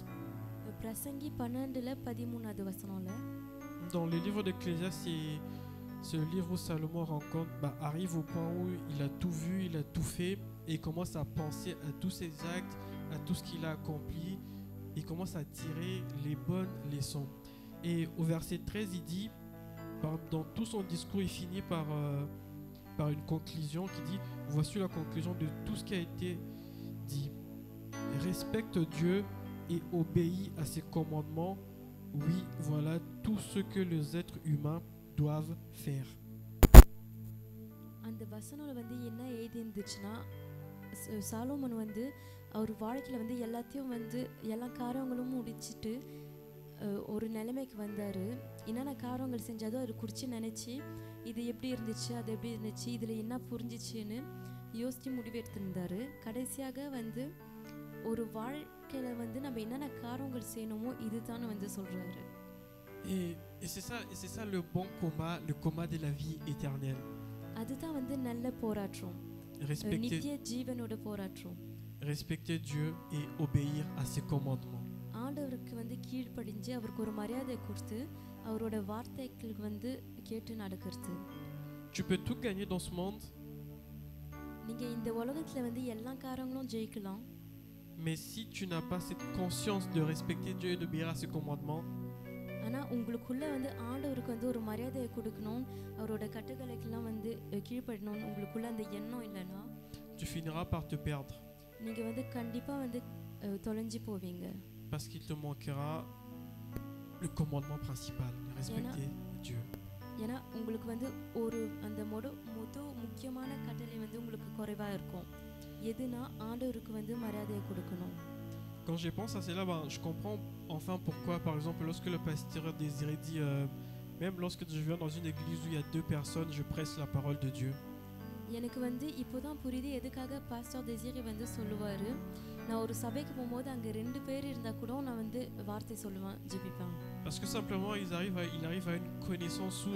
பிரசங்கி 12:13 வசனம்ல. Dans le livre d'Ecclésiaste, c'est le livre où Salomon arrive au point où il a tout vu, il a tout fait, et il commence à penser à tous ses actes, à tout ce qu'il a accompli, il commence à tirer les bonnes leçons. Et au verset 13, il dit, dans tout son discours, il finit par une conclusion qui dit, voici la conclusion de tout ce qui a été dit. Respecte Dieu et obéis à ses commandements. Oui, voilà tout ce que les êtres humains doivent faire. அந்த வசனம்ல வந்து என்ன எழுதி இருந்துச்சுன்னா சாலோமன் வந்து அவர் வாழ்க்கையில் வந்து எல்லாத்தையும் வந்து எல்லா காரியங்களும் முடிச்சுட்டு ஒரு நிலைமைக்கு வந்தார். என்னென்ன காரியங்கள் செஞ்சாதோ அதை குறித்து நினச்சி இது எப்படி இருந்துச்சு அது எப்படி இருந்துச்சு இதில் என்ன புரிஞ்சிச்சுன்னு யோசித்து முடிவெடுத்திருந்தார். கடைசியாக வந்து ஒரு வாழ்க்கையில் வந்து நம்ம என்னென்ன காரியங்கள் செய்யணுமோ இதுதான் வந்து சொல்கிறாரு. Et c'est ça le bon combat, le combat de la vie éternelle. அதுதான் வந்து நல்ல போராட்டம், நித்திய ஜீவனோட போராட்டம். Respecter Dieu et obéir à ses commandements. ஆண்டவருக்கு வந்து கீழ்ப்படிஞ்சு அவருக்கு ஒரு மரியாதை கொடுத்து அவரோட வார்த்தைகளுக்கு வந்து கேட்டு நடக்கிறது. Tu peux tout gagner dans ce monde. நீங்க இந்த உலகத்துல வந்து எல்லா காரியங்களும் ஜெயிக்கலாம். Mais si tu n'as pas cette conscience de respecter Dieu et d'obéir à ses commandements, ஆனா உங்களுக்குள்ள வந்து ஆண்டவருக்கு வந்து ஒரு மரியாதையை கொடுக்கணும், அவரோட கட்டளைகளுக்கெல்லாம் வந்து கீழ்ப்படணும் உங்களுக்குள்ள அந்த எண்ணம் இல்லைன்னா tu finiras par te perdre. நீங்க வந்து கண்டிப்பா வந்து தொலைஞ்சு போவீங்க. Parce qu'il te manquera le commandement principal, respecter Dieu. ஏன்னா உங்களுக்கு வந்து ஒரு அந்த முக்கியமான கட்டளை வந்து உங்களுக்கு குறைவா இருக்கும். எதுனா ஆண்டவருக்கு வந்து மரியாதையை கொடுக்கணும். Quand je pense à cela, je comprends enfin pourquoi, par exemple, lorsque le pasteur Désiré dit, même lorsque je viens dans une église où il y a 2 personnes, je presse la parole de Dieu. எனக்கு வந்து இப்போதான் புரியுது எதுக்காக பாஸ்டர் டெசிரி வந்து சொல்லுவாரு, நான் ஒரு சபைக்கு போகும்போது அங்கே 2 பேர் இருந்தால் கூட நான் வந்து வார்த்தை சொல்லுவேன், ஜெபிப்பேன். Parce que simplement, il arrive à une connaissance où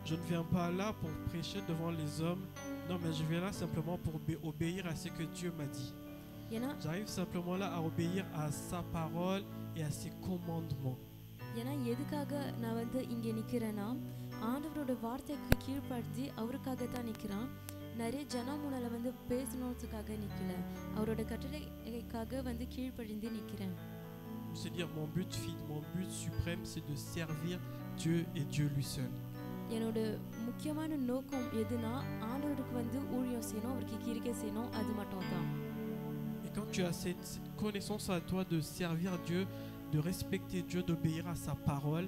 je ne viens pas là pour prêcher devant les hommes, non, mais je viens là simplement pour obéir à ce que Dieu m'a dit. J'arrive simplement là à obéir à sa parole et à ses commandements. ஏன்னா எதுக்காக நான் வந்து இங்கே நிற்கிறேன்னா ஆண்டவரோட வார்த்தைக்கு கீழ்ப்படுத்தி அவருக்காக தான் நிற்கிறேன். நிறைய ஜனம் முன்னால வந்து பேசணுன்றதுக்காக நிற்கல, அவரோட கட்டளைக்காக வந்து கீழ்ப்படிந்து நிற்கிறேன். C'est-à-dire mon but suprême, c'est de servir Dieu et Dieu lui seul. என்னோட முக்கியமான நோக்கம் எதுனா ஆண்டவருக்கு வந்து ஊழியம் செய்யணும், அவருக்கு கிரிக்கை செய்யணும், அது மட்டும் தான். Et quand tu as cette connaissance à toi de servir Dieu, de respecter Dieu, d'obéir à sa parole,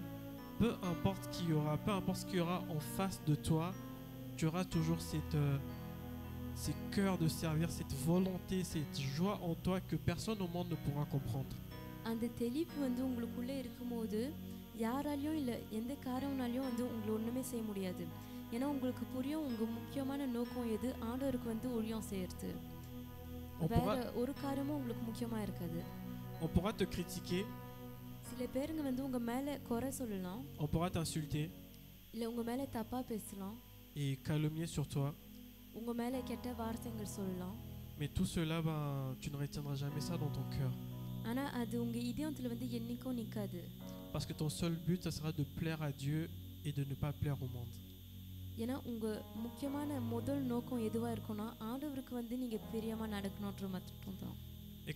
peu importe ce qu'il y aura en face de toi, tu auras toujours ces cœurs de servir, cette volonté, cette joie en toi que personne au monde ne pourra comprendre. அந்த தெளிவு வந்து உங்களுக்குள்ளே இருக்கும்போது யாராலையும் இல்லை எந்த காரணம்னாலையும் வந்து உங்களை ஒன்றுமே செய்ய முடியாது. ஏன்னா உங்களுக்கு புரியும் உங்கள் முக்கியமான நோக்கம் எது, ஆண்டவருக்கு வந்து ஊழியம் செய்யறது. வேற ஒரு காரியமும் உங்களுக்கு முக்கியமாக இருக்காது. On pourra te critiquer, சில பேருங்க வந்து உங்கள் மேலே குறை சொல்லலாம், on pourra t'insulter இல்லை உங்கள் மேலே தப்பாக பேசலாம், et calomnier sur toi. உங்கள் மேலே கெட்ட வார்த்தைகள் சொல்லலாம். Mais tout cela, tu ne retiendras jamais ça dans ton cœur. ஆனால் அது உங்கள் இதயத்தில் வந்து என்னைக்கும் நிற்காது. Parce que ton seul but, ça sera de plaire à Dieu et de ne pas plaire au monde. ஏன்னா உங்கள் முக்கியமான முதல் நோக்கம் எதுவாக இருக்கும்னா ஆண்டவருக்கு வந்து நீங்கள் பிரியமாக நடக்கணுன்ற மட்டும் தான். Et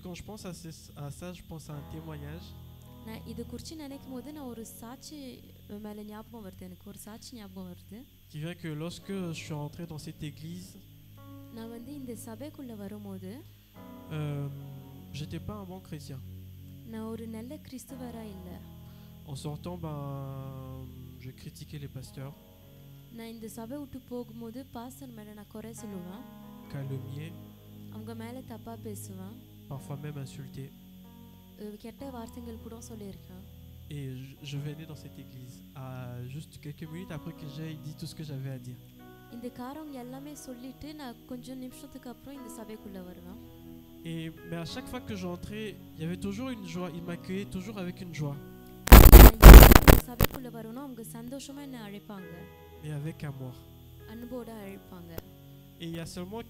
quand je pense à ça, je pense à un témoignage. நான் இதை குறித்து நினைக்கும் போது நான் ஒரு சாட்சி மேலே ஞாபகம் வருது, எனக்கு ஒரு சாட்சி ஞாபகம் வருது. Qui vient que lorsque je suis rentré dans cette église, நான் வந்து இந்த சபைக்குள்ளே வரும்போது j'étais pas un bon chrétien. நான் ஒரு நல்ல கிறிஸ்துவராக இல்லை. En sortant, je critiquais les pasteurs, நான் இந்த சபை விட்டு போகும்போது பாஸ்டர் மேலே நான் குறை சொல்லுவேன், calomniais, அவங்க மேலே தப்பாக பேசுவேன், parfois même insultés. கெட்ட வார்த்தைகள் கூட சொல்லியிருக்கேன். Et je venais dans cette église juste quelques minutes après que j'ai dit tout ce que j'avais à dire. இந்த காரம் எல்லாமே சொல்லிட்டு நான் கொஞ்சம் நிமிஷத்துக்கு அப்புறம் இந்த சபைக்குள்ளே வருவேன். Mais à chaque fois que j'entrais, il y avait toujours une joie. Ils m'accueillaient toujours avec une joie. இந்த சபைக்குள்ளே வரணும், அவங்க சந்தோஷமாக என்னை அழைப்பாங்க, Et avec amour. அன்போடு அழைப்பாங்க. Et il y a seulement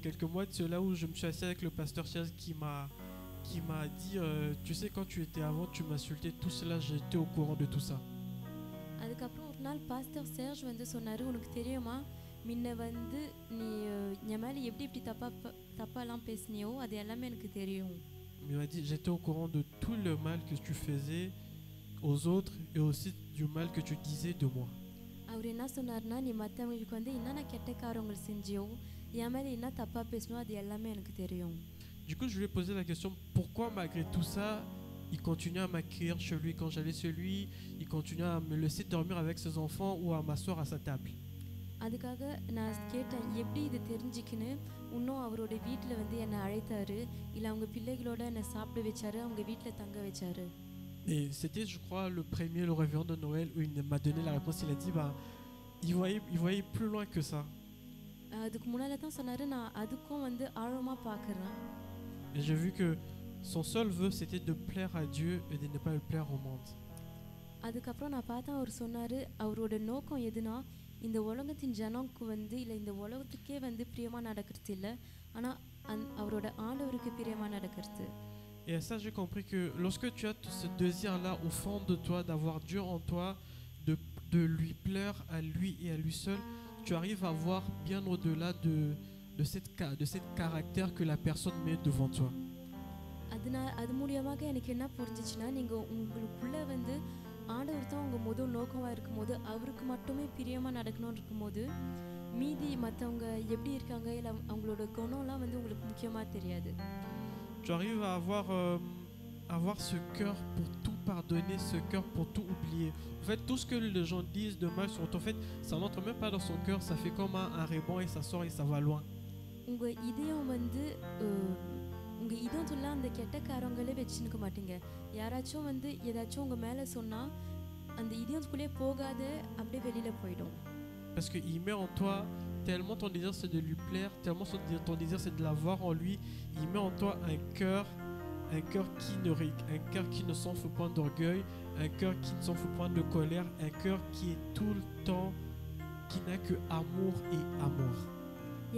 quelques mois de cela où je me suis assis avec le pasteur Chaz qui m'a dit tu sais, quand tu étais avant, tu m'insultais, tout cela, j'étais au courant de tout ça. அதுக்கப்புறம் ஒரு நாள் pastor surge வந்து சொன்னார், உனக்கு தெரியுமா முன்ன வந்து நீ என் மேலே எப்படி தப்பாலாம் பேசினியோ அது எல்லாமே எனக்கு தெரியும். Il m'a dit j'étais au courant de tout le mal que tu faisais aux autres et aussi du mal que tu disais de moi. அவர் என்ன சொன்னார்னா, நீ மற்றவங்களுக்கு வந்து என்னென்ன கெட்ட காரியங்கள் செஞ்சியோ, என் மேலே என்ன தப்பாக பேசணும் அது எல்லாமே எனக்கு தெரியும். Du coup, je lui ai posé la question pourquoi malgré tout ça, il continuait à m'accueillir chez lui quand j'allais chez lui, il continuait à me laisser dormir avec ses enfants ou à m'asseoir à sa table. அதுக்காக நான் கேட்டேன், எப்படி இது தெரிஞ்சுக்கின்னு இன்னும் அவரோட வீட்டில் வந்து என்னை அழைத்தாரு, இல்லை அவங்க பிள்ளைகளோட என்னை சாப்பிட வச்சாரு, அவங்க வீட்டில் தங்க வச்சாரு. Et c'était, je crois, le réveillon de Noël où il m'a donné la réponse. Il a dit il voyait plus loin que ça. அதுக்கு முன்னால தான் சொன்னார், நான் அதுக்கும் வந்து ஆழமாக பார்க்குறேன். Et j'ai vu que son seul vœu, c'était de plaire à Dieu et de ne pas plaire au monde. அதுக்கப்புறம் நான் பார்த்தா அவர் சொன்னார், அவரோட நோக்கம் எதுனா இந்த உலகத்தின் ஜனம்க்கு வந்து இல்லை இந்த உலகத்துக்கே வந்து பிரியமாக நடக்கிறது இல்லை, ஆனால் அவரோட ஆண்டவருக்கு பிரியமாக நடக்கிறது. Et à ça, j'ai compris que lorsque tu as ce désir-là au fond de toi, d'avoir Dieu en toi, de lui plaire à lui et à lui seul, tu arrives à voir bien au-delà de cette caractère que la personne met devant toi. அது மூலியமாக எனக்கு என்ன புரிஞ்சிச்சுன்னா, நீங்கள் உங்களுக்குள்ளே வந்து ஆண்டவர் தான் உங்கள் முதல் நோக்கமாக இருக்கும்போது, அவருக்கு மட்டுமே பிரியமாக நடக்கணும்னு இருக்கும்போது, மீதி மற்றவங்க எப்படி இருக்காங்க இல்லை அவங்களோட குணம்லாம் வந்து உங்களுக்கு முக்கியமாக தெரியாது. Tu arrives à avoir ce cœur pour tout pardonner, ce cœur pour tout oublier. En fait, tout ce que les gens disent de mal sur toi, en fait, ça n'entre même pas dans son cœur, ça fait comme un ruban et ça sort et ça va loin. உங்கள் இதயம் வந்து உங்கள் இதயத்துல அந்த கெட்ட காரங்களே வச்சுருக்க மாட்டீங்க. யாராச்சும் வந்து ஏதாச்சும் உங்கள் மேலே சொன்னால் அந்த இதயத்துக்குள்ளே போகாத, அப்படியே வெளியில் போயிடும். Parce qu'il met en toi tellement ton désir c'est de lui plaire, tellement ton désir c'est de l'avoir en lui, il met en toi un cœur qui ne s'en fout point d'orgueil, un cœur qui ne s'en fout point de colère, un cœur qui est tout le temps, qui n'a que amour et amour.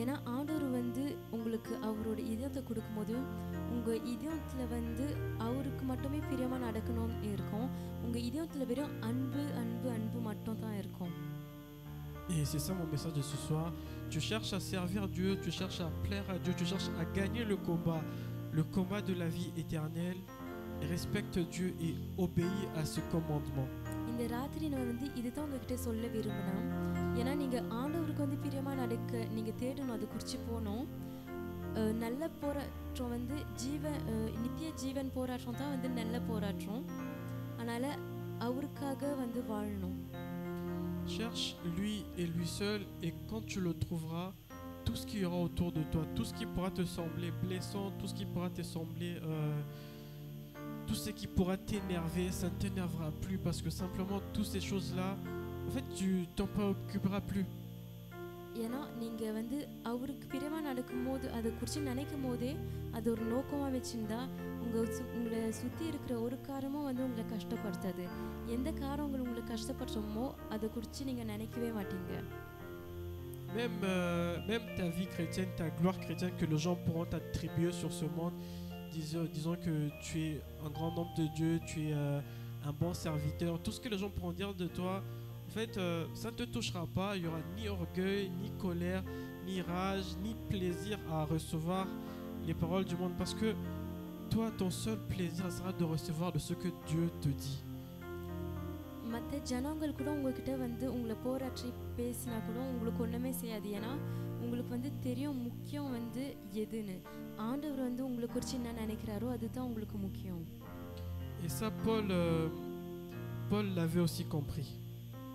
ஏன்னா ஆண்டவர் வந்து உங்களுக்கு அவரோட இதயத்தை கொடுக்கும்போது உங்கள் இதயத்தில் வந்து அவருக்கு மட்டுமே பிரியமாக நடக்கணும்னு இருக்கும். உங்கள் இதயத்தில் வெறும் அன்பு அன்பு அன்பு மட்டும் தான் இருக்கும். Et c'est ça mon message de ce soir. Tu cherches à servir Dieu, tu cherches à plaire à Dieu, tu cherches à gagner le combat de la vie éternelle. Respecte Dieu et obéis à ce commandement. இந்த ராத்திரி நான் வந்து இதுதான் உங்ககிட்ட சொல்ல விரும்பினேன். ஏன்னா நீங்கள் ஆண்டவருக்கு வந்து பிரியமாக நடக்க நீங்கள் தேடணும், அது குறித்து போகணும். நல்ல போராட்டம் வந்து நித்திய ஜீவன் போராட்டம் தான் வந்து நல்ல போராட்டம். அதனால் அவருக்காக வந்து வாழணும். Cherche lui et lui seul, et quand tu le trouveras, tout ce qu'il y aura autour de toi, tout ce qui pourra te sembler blessant, tout ce qui pourra te sembler, tout ce qui pourra t'énerver, ça ne t'énervera plus parce que simplement toutes ces choses-là, en fait, tu t'en préoccuperas plus. ஏன்னா நீங்கள் வந்து அவருக்கு பிரியமாக நடக்கும்போது அதை குறித்து நினைக்கும் போதே அது ஒரு நோக்கமாக வச்சுருந்தா உங்களை சுற்றி இருக்கிற ஒரு காரமும் வந்து உங்களை கஷ்டப்படுத்தாது. எந்த காரம் உங்களை கஷ்டப்படுறோமோ அதை குறித்து நீங்கள் நினைக்கவே மாட்டீங்க. Même ta vie chrétienne, ta gloire chrétienne que les gens pourront t'attribuer sur ce monde, disons que tu es un grand homme de Dieu, tu es un bon serviteur, tout ce que les gens pourront dire de toi, en fait, ça ne te touchera pas. Il n'y aura ni orgueil, ni colère, ni rage, ni plaisir à recevoir les paroles du monde. Parce que toi, ton seul plaisir sera de recevoir de ce que Dieu te dit. மற்ற ஜனங்கள் கூட உங்ககிட்ட வந்து உங்களை போராற்றி பேசினா கூட உங்களுக்கு ஒன்றுமே செய்யாது. ஏன்னா உங்களுக்கு வந்து தெரியும் முக்கியம் வந்து எதுன்னு. ஆண்டவர் வந்து உங்களை குறித்து என்ன நினைக்கிறாரோ அதுதான் உங்களுக்கு முக்கியம். Et ça, Paul l'avait aussi compris.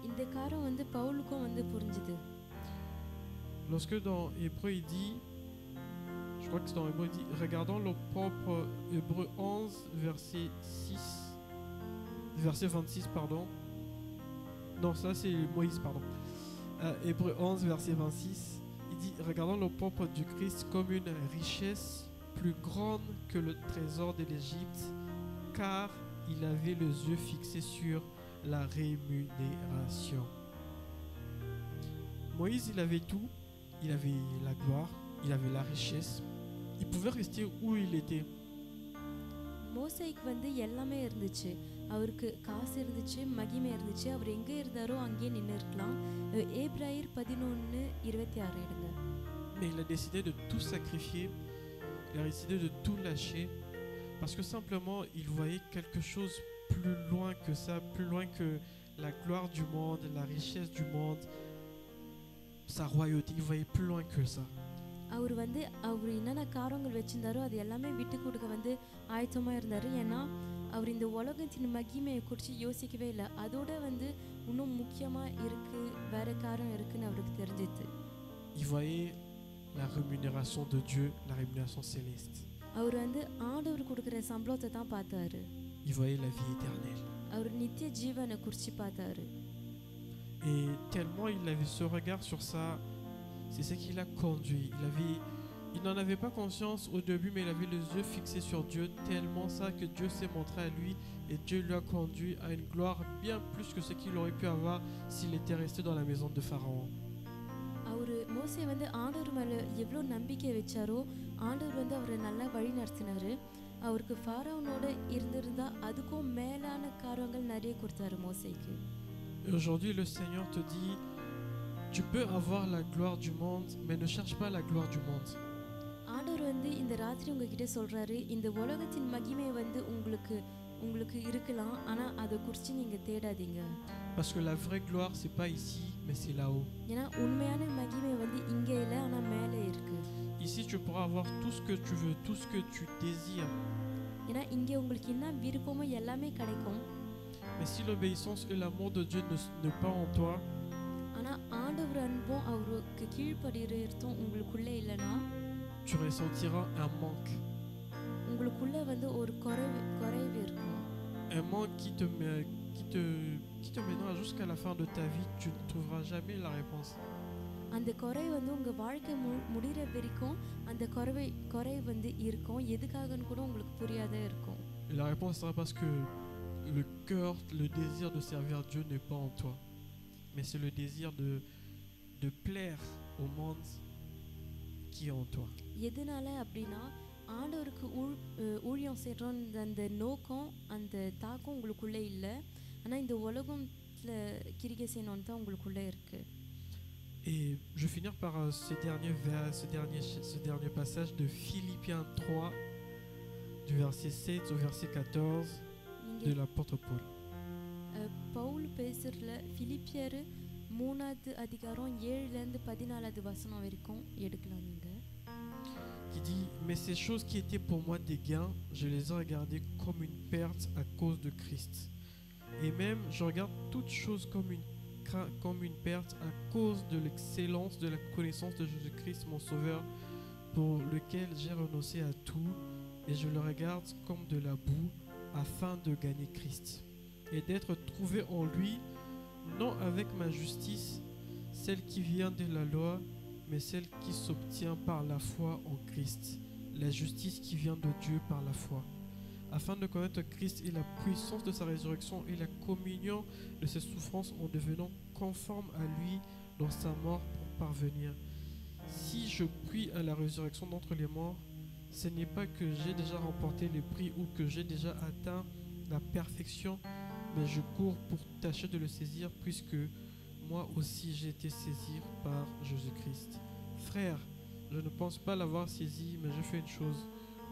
இந்த காரம் வந்து பவுலுக்கும் வந்து புரிஞ்சுது. Lorsque dans Hébreu il dit, je crois que c'est dans Hébreu il dit, regardons le propre Hébreu 11 verset 26 pardon. Non, ça c'est Moïse pardon. Hébreu 11 verset 26, il dit regardons le propre du Christ comme une richesse plus grande que le trésor de l'Égypte, car il avait les yeux fixés sur la rémunération. Moïse, il avait tout, il avait la gloire, il avait la richesse, il pouvait rester où il était. மோசேக்கு வந்து எல்லாமே இருந்துச்சு. அவருக்கு காசு இருந்துச்சு, மகிமை இருந்துச்சு. அவர் எங்கே இருந்தாரோ அங்கேயே நின்று இருக்கலாம். ஏப்ராயர் 11:26 எடுங்க. Mais il a décidé de tout sacrifier, il a décidé de tout lâcher, parce que simplement il voyait quelque chose plus loin que ça, plus loin que la gloire du monde, la richesse du monde, sa royauté, il voyait plus loin que ça. அவர் வந்து அவர் என்னென்ன காரங்கள் வச்சிருந்தாரோ அது எல்லாமே விட்டு கொடுக்க வந்து ஆயத்தமாக இருந்தார். ஏன்னா அவர் இந்த உலகத்தின் மகிமையை குறித்து யோசிக்கவே இல்லை. அதோட வந்து இன்னும் முக்கியமாக இருக்குது, வேற காரம் இருக்குன்னு அவருக்கு தெரிஞ்சிது. Il voyait la rémunération de Dieu, la rémunération céleste. அவர் வந்து ஆண்டவர் கொடுக்குற சம்பளத்தை தான் பார்த்தாரு. Il voyait la vie éternelle. அவர் நித்திய ஜீவனை குறித்து பார்த்தாரு. Et tellement il avait ce regard sur ça, c'est ce qui l'a conduit. Il n'en avait pas conscience au début, mais il avait les yeux fixés sur Dieu, tellement ça que Dieu s'est montré à lui et Dieu lui a conduit à une gloire bien plus que ce qu'il aurait pu avoir s'il était resté dans la maison de Pharaon. அவர் மோசே வந்து ஆண்டவர் மேலே எவ்வளோ நம்பிக்கை வச்சாரோ ஆண்டவர் வந்து அவரை நல்லா வழி நடத்தினார். அவருக்கு ஃபாரவோனோட இருந்திருந்தா அதுக்கும் மேலான காரியங்கள் நிறைய கொடுத்தாரு மோசேக்கு. Aujourd'hui, le Seigneur te dit, tu peux avoir la gloire du monde, mais ne cherche pas la gloire du monde. ஆண்டவர் வந்து இந்த ராத்திரி உங்ககிட்ட சொல்றாரு, இந்த உலகத்தின் மகிமை வந்து உங்களுக்கு இருக்கலாம், ஆனா அதை குறித்து நீங்க தேடாதீங்க. Parce que la vraie gloire, c'est pas ici, mais c'est là-haut. ஏன்னா உண்மையான மகிமை வந்து இங்க இல்லை, ஆனா மேலே இருக்கு. Ici, tu pourras avoir tout ce que tu veux, tout ce que tu désires. ஏன்னா இங்க உங்களுக்கு என்ன விருப்பமோ எல்லாமே கிடைக்கும். Mais si l'obéissance et l'amour de Dieu ne pas en toi, ஆனா ஆண்டவர் அன்பும் அவருக்கு கீழ்ப்படிறதும் உங்களுக்குள்ளே இல்லைன்னா tu ressentiras un manque. உங்களுக்குள்ள வந்து ஒரு குறைவு இருக்கும். Un manque qui te mènera jusqu'à la fin de ta vie, tu ne trouveras jamais la réponse. அந்த குறை வந்து உங்க வாழ்க்கை முடிகிற வரைக்கும் அந்த குறை வந்து இருக்கும். எதுக்காகன்னு கூட உங்களுக்கு புரியாத இருக்கும். Et la réponse sera parce que le cœur, le désir de servir Dieu n'est pas en toi, mais c'est le désir de plaire au monde qui est en toi. எதனால அப்படின்னா ஆண்டவருக்கு ஊழியம் செய்கிறோம் அந்த நோக்கம் அந்த தாக்கம் உங்களுக்குள்ளே இல்லை, ஆனால் இந்த உலகத்தில் கிரிக்கை செய்யணும்னு தான் உங்களுக்குள்ளே இருக்கு. Et je vais finir par ce dernier passage de Philippiens 3 du verset 7 au verset 14 de l'apôtre Paul. Pavul பேசுறதுல பிலிப்பியர் 3வது அதிகாரம் 7லேருந்து 14வது வசனம் வரைக்கும் எடுக்கலாம் நீங்க. Qui dit, mais ces choses qui étaient pour moi des gains, je les ai regardées comme une perte à cause de Christ. Et même, je regarde toutes choses comme une comme une perte à cause de l'excellence de la connaissance de Jésus-Christ, mon Sauveur, pour lequel j'ai renoncé à tout, et je le regarde comme de la boue, afin de gagner Christ, et d'être trouvé en lui, non avec ma justice, celle qui vient de la loi, mais celle qui s'obtient par la foi en Christ, la justice qui vient de Dieu par la foi, afin de connaître Christ et la puissance de sa résurrection et la communion de ses souffrances en devenant conforme à lui dans sa mort pour parvenir. Si je puis à la résurrection d'entre les morts, ce n'est pas que j'ai déjà remporté le prix ou que j'ai déjà atteint la perfection, mais je cours pour tâcher de le saisir, puisque moi aussi j'ai été saisi par Jésus-Christ. Frère, je ne pense pas l'avoir saisi, mais je fais une chose,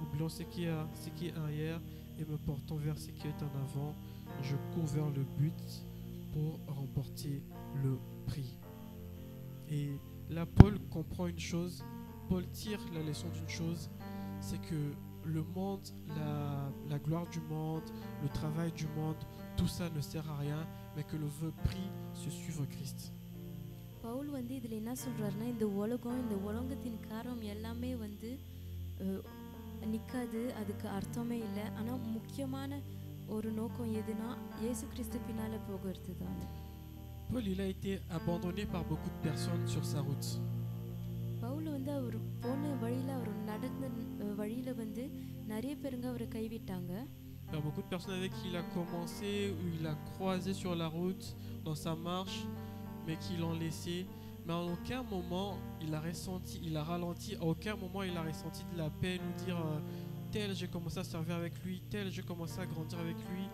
oubliant ce qui est arrière et me portant vers ce qui est en avant, je cours vers le but pour remporter le prix. Et là, Paul comprend une chose, Paul tire la leçon d'une chose, c'est que le monde, la gloire du monde, le travail du monde, tout ça ne sert à rien, mais que le vrai prix, c'est suivre Christ. Pavul வந்து இதில் என்ன சொல்கிறாருன்னா, இந்த உலகத்தின் காரம் எல்லாமே வந்து நிற்காது, அதுக்கு அர்த்தமே இல்லை. ஆனால் முக்கியமான ஒரு நோக்கம் எதுனா இயேசு கிறிஸ்து பின்னால் போகிறது தான். Paul, il a été abandonné par beaucoup de personnes sur sa route. Pavul வந்து அவர் போன வழியில், அவர் நடந்த வழியில் வந்து நிறைய பேருங்க அவரை கைவிட்டாங்க. Il y a beaucoup de personnes avec qui il a commencé, où il a croisé sur la route, dans sa marche, mais qui l'ont laissé. Mais à aucun moment il a ralenti, à aucun moment il a ressenti de la peine ou dire tel j'ai commencé à servir avec lui, tel j'ai commencé à grandir avec lui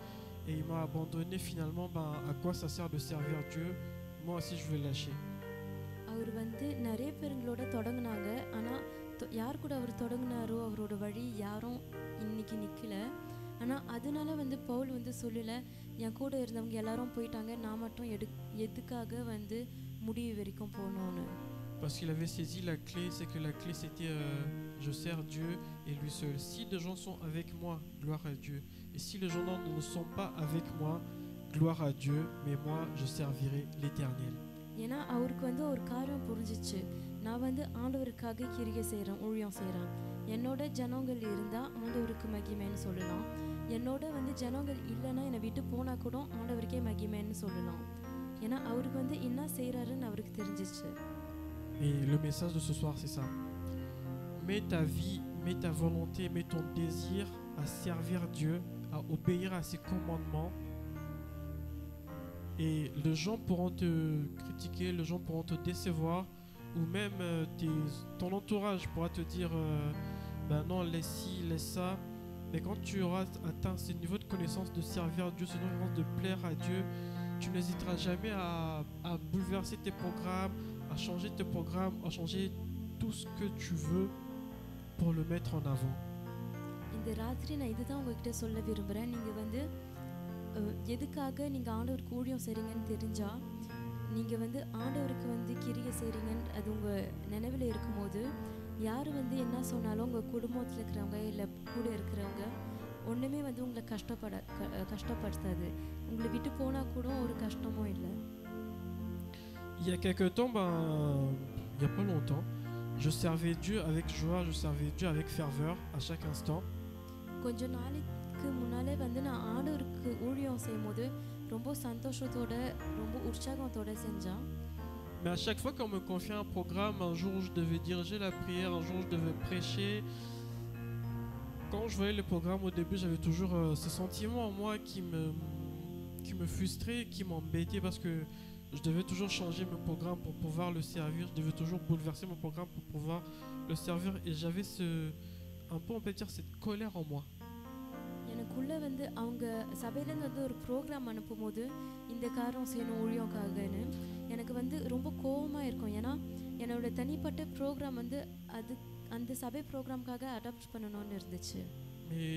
et il m'a abandonné finalement. À quoi ça sert de servir Dieu? Moi aussi je vais lâcher. அவர் வந்து நிறைய பேருங்களோட தொடங்கினாங்க, ஆனால் யார் கூட அவர் தொடங்கினாரோ அவரோட வழி யாரும் இன்னைக்கு நிற்கல. ஆனால் அதனால வந்து பவுல் வந்து சொல்லலை, என் கூட இருந்தவங்க எல்லாரும் போயிட்டாங்க, நான் மட்டும் எதுக்காக வந்து முடிவு வரைக்கும் போகணும்னு. Parce qu'il avait saisi la clé, c'est que la clé c'était je sers Dieu et lui seul. Si des gens sont avec moi, gloire à Dieu. Et si les gens ne sont pas avec moi, gloire à Dieu, mais moi je servirai l'Éternel. ஏன்னா அவருக்கு வந்து ஒரு காரியம் புரிஞ்சிச்சு, நான் வந்து ஆண்டவருக்காக கிரியை செய்கிறேன், ஊழியம் செய்கிறேன். என்னோட ஜனங்கள் இருந்தால் ஆண்டவருக்கு மகிமைன்னு சொல்லலாம், என்னோட வந்து ஜனங்கள் இல்லைன்னா என்னை விட்டு போனால் கூட ஆண்டவருக்கே மகிமைன்னு சொல்லலாம். ஏன்னா அவருக்கு வந்து என்ன செய்கிறாருன்னு அவருக்கு தெரிஞ்சிச்சு. Et le message de ce soir c'est ça. Mets ta vie, mets ta volonté, mets ton désir à servir Dieu, à obéir à ses commandements. Et les gens pourront te critiquer, les gens pourront te décevoir, ou même ton entourage pourra te dire ben non, laisse ci, laisse ça. Mais quand tu auras atteint ce niveau de connaissance de servir Dieu, ce niveau de plaire à Dieu, tu n'hésiteras jamais à bouleverser tes programmes, à changer tes programmes, à changer tout ce que tu veux pour le mettre en avant. இந்த ராத்திரி நான் இதுதான் உங்ககிட்ட சொல்ல விரும்புகிறேன். நீங்கள் வந்து எதுக்காக நீங்கள் ஆண்டவருக்கு ஊழியம் செய்கிறீங்கன்னு தெரிஞ்சால், நீங்கள் வந்து ஆண்டவருக்கு வந்து கிரியை செய்கிறீங்கன்னு அது உங்கள் நினைவில் இருக்கும்போது, யார் வந்து என்ன சொன்னாலும் உங்கள் குடும்பத்தில் இருக்கிறவங்க இல்லை கூட இருக்கிறவங்க ஒன்றுமே வந்து உங்களை கஷ்டப்படுத்தாது. உங்களை விட்டு போனால் கூட ஒரு கஷ்டமும் இல்லை. Il y a quelque temps, il n'y a pas longtemps, je servais Dieu avec joie, je servais Dieu avec ferveur à chaque instant. கொஞ்ச நாளைக்கு முன்னாலே வந்து நான் ஆண்டவருக்கு ஊழியம் செய்யும்போது ரொம்ப சந்தோஷத்தோட ரொம்ப உற்சாகத்தோட செஞ்சேன். Mais à chaque fois qu'on me confiait un programme, un jour où je devais diriger la prière, un jour où je devais prêcher, quand je voyais le programme au début, j'avais toujours ce sentiment en moi qui me frustrait, qui m'embêtait, parce que je devais toujours changer mon programme pour pouvoir le servir, je devais toujours bouleverser mon programme pour pouvoir le servir, et j'avais un peu, on peut dire, cette colère en moi. எனக்குள்ளே வந்து அவங்க சபையிலேருந்து வந்து ஒரு ப்ரோக்ராம் அனுப்பும்போது இந்த காரம் செய்யணும் ஊழியக்காகன்னு எனக்கு வந்து ரொம்ப கோபமாக இருக்கும். ஏன்னா என்னோடய தனிப்பட்ட ப்ரோக்ராம் வந்து அந்த சபை ப்ரோக்ராம்காக அடாப்ட் பண்ணணும்னு இருந்துச்சு. Mais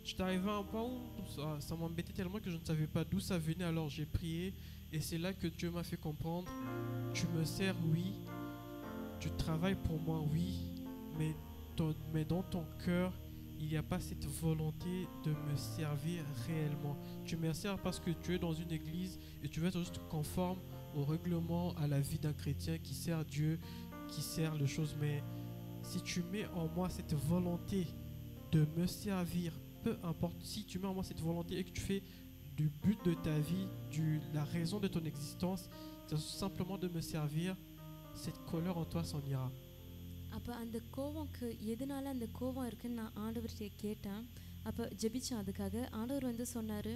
j'étais arrivé à un point où ça m'embêtait tellement que je ne savais pas d'où ça venait, alors j'ai prié, et c'est là que Dieu m'a fait comprendre, tu me sers, oui, tu travailles pour moi, oui, mais dans ton cœur, il n'y a pas cette volonté de me servir réellement. Tu me sers parce que tu es dans une église et tu veux être juste conforme au règlement, à la vie d'un chrétien qui sert Dieu, qui sert les choses. Mais si tu mets en moi cette volonté de me servir, peu importe, si tu mets en moi cette volonté et que tu fais du but de ta vie, la raison de ton existence, c'est simplement de me servir, cette colère en toi s'en ira. அப்போ அந்த கோவம்க்கு எதனால அந்த கோவம் இருக்குன்னு நான் ஆண்டவர்கிட்ட கேட்டேன். அப்போ ஜெபிச்சேன் அதுக்காக. ஆண்டவர் வந்து சொன்னார்,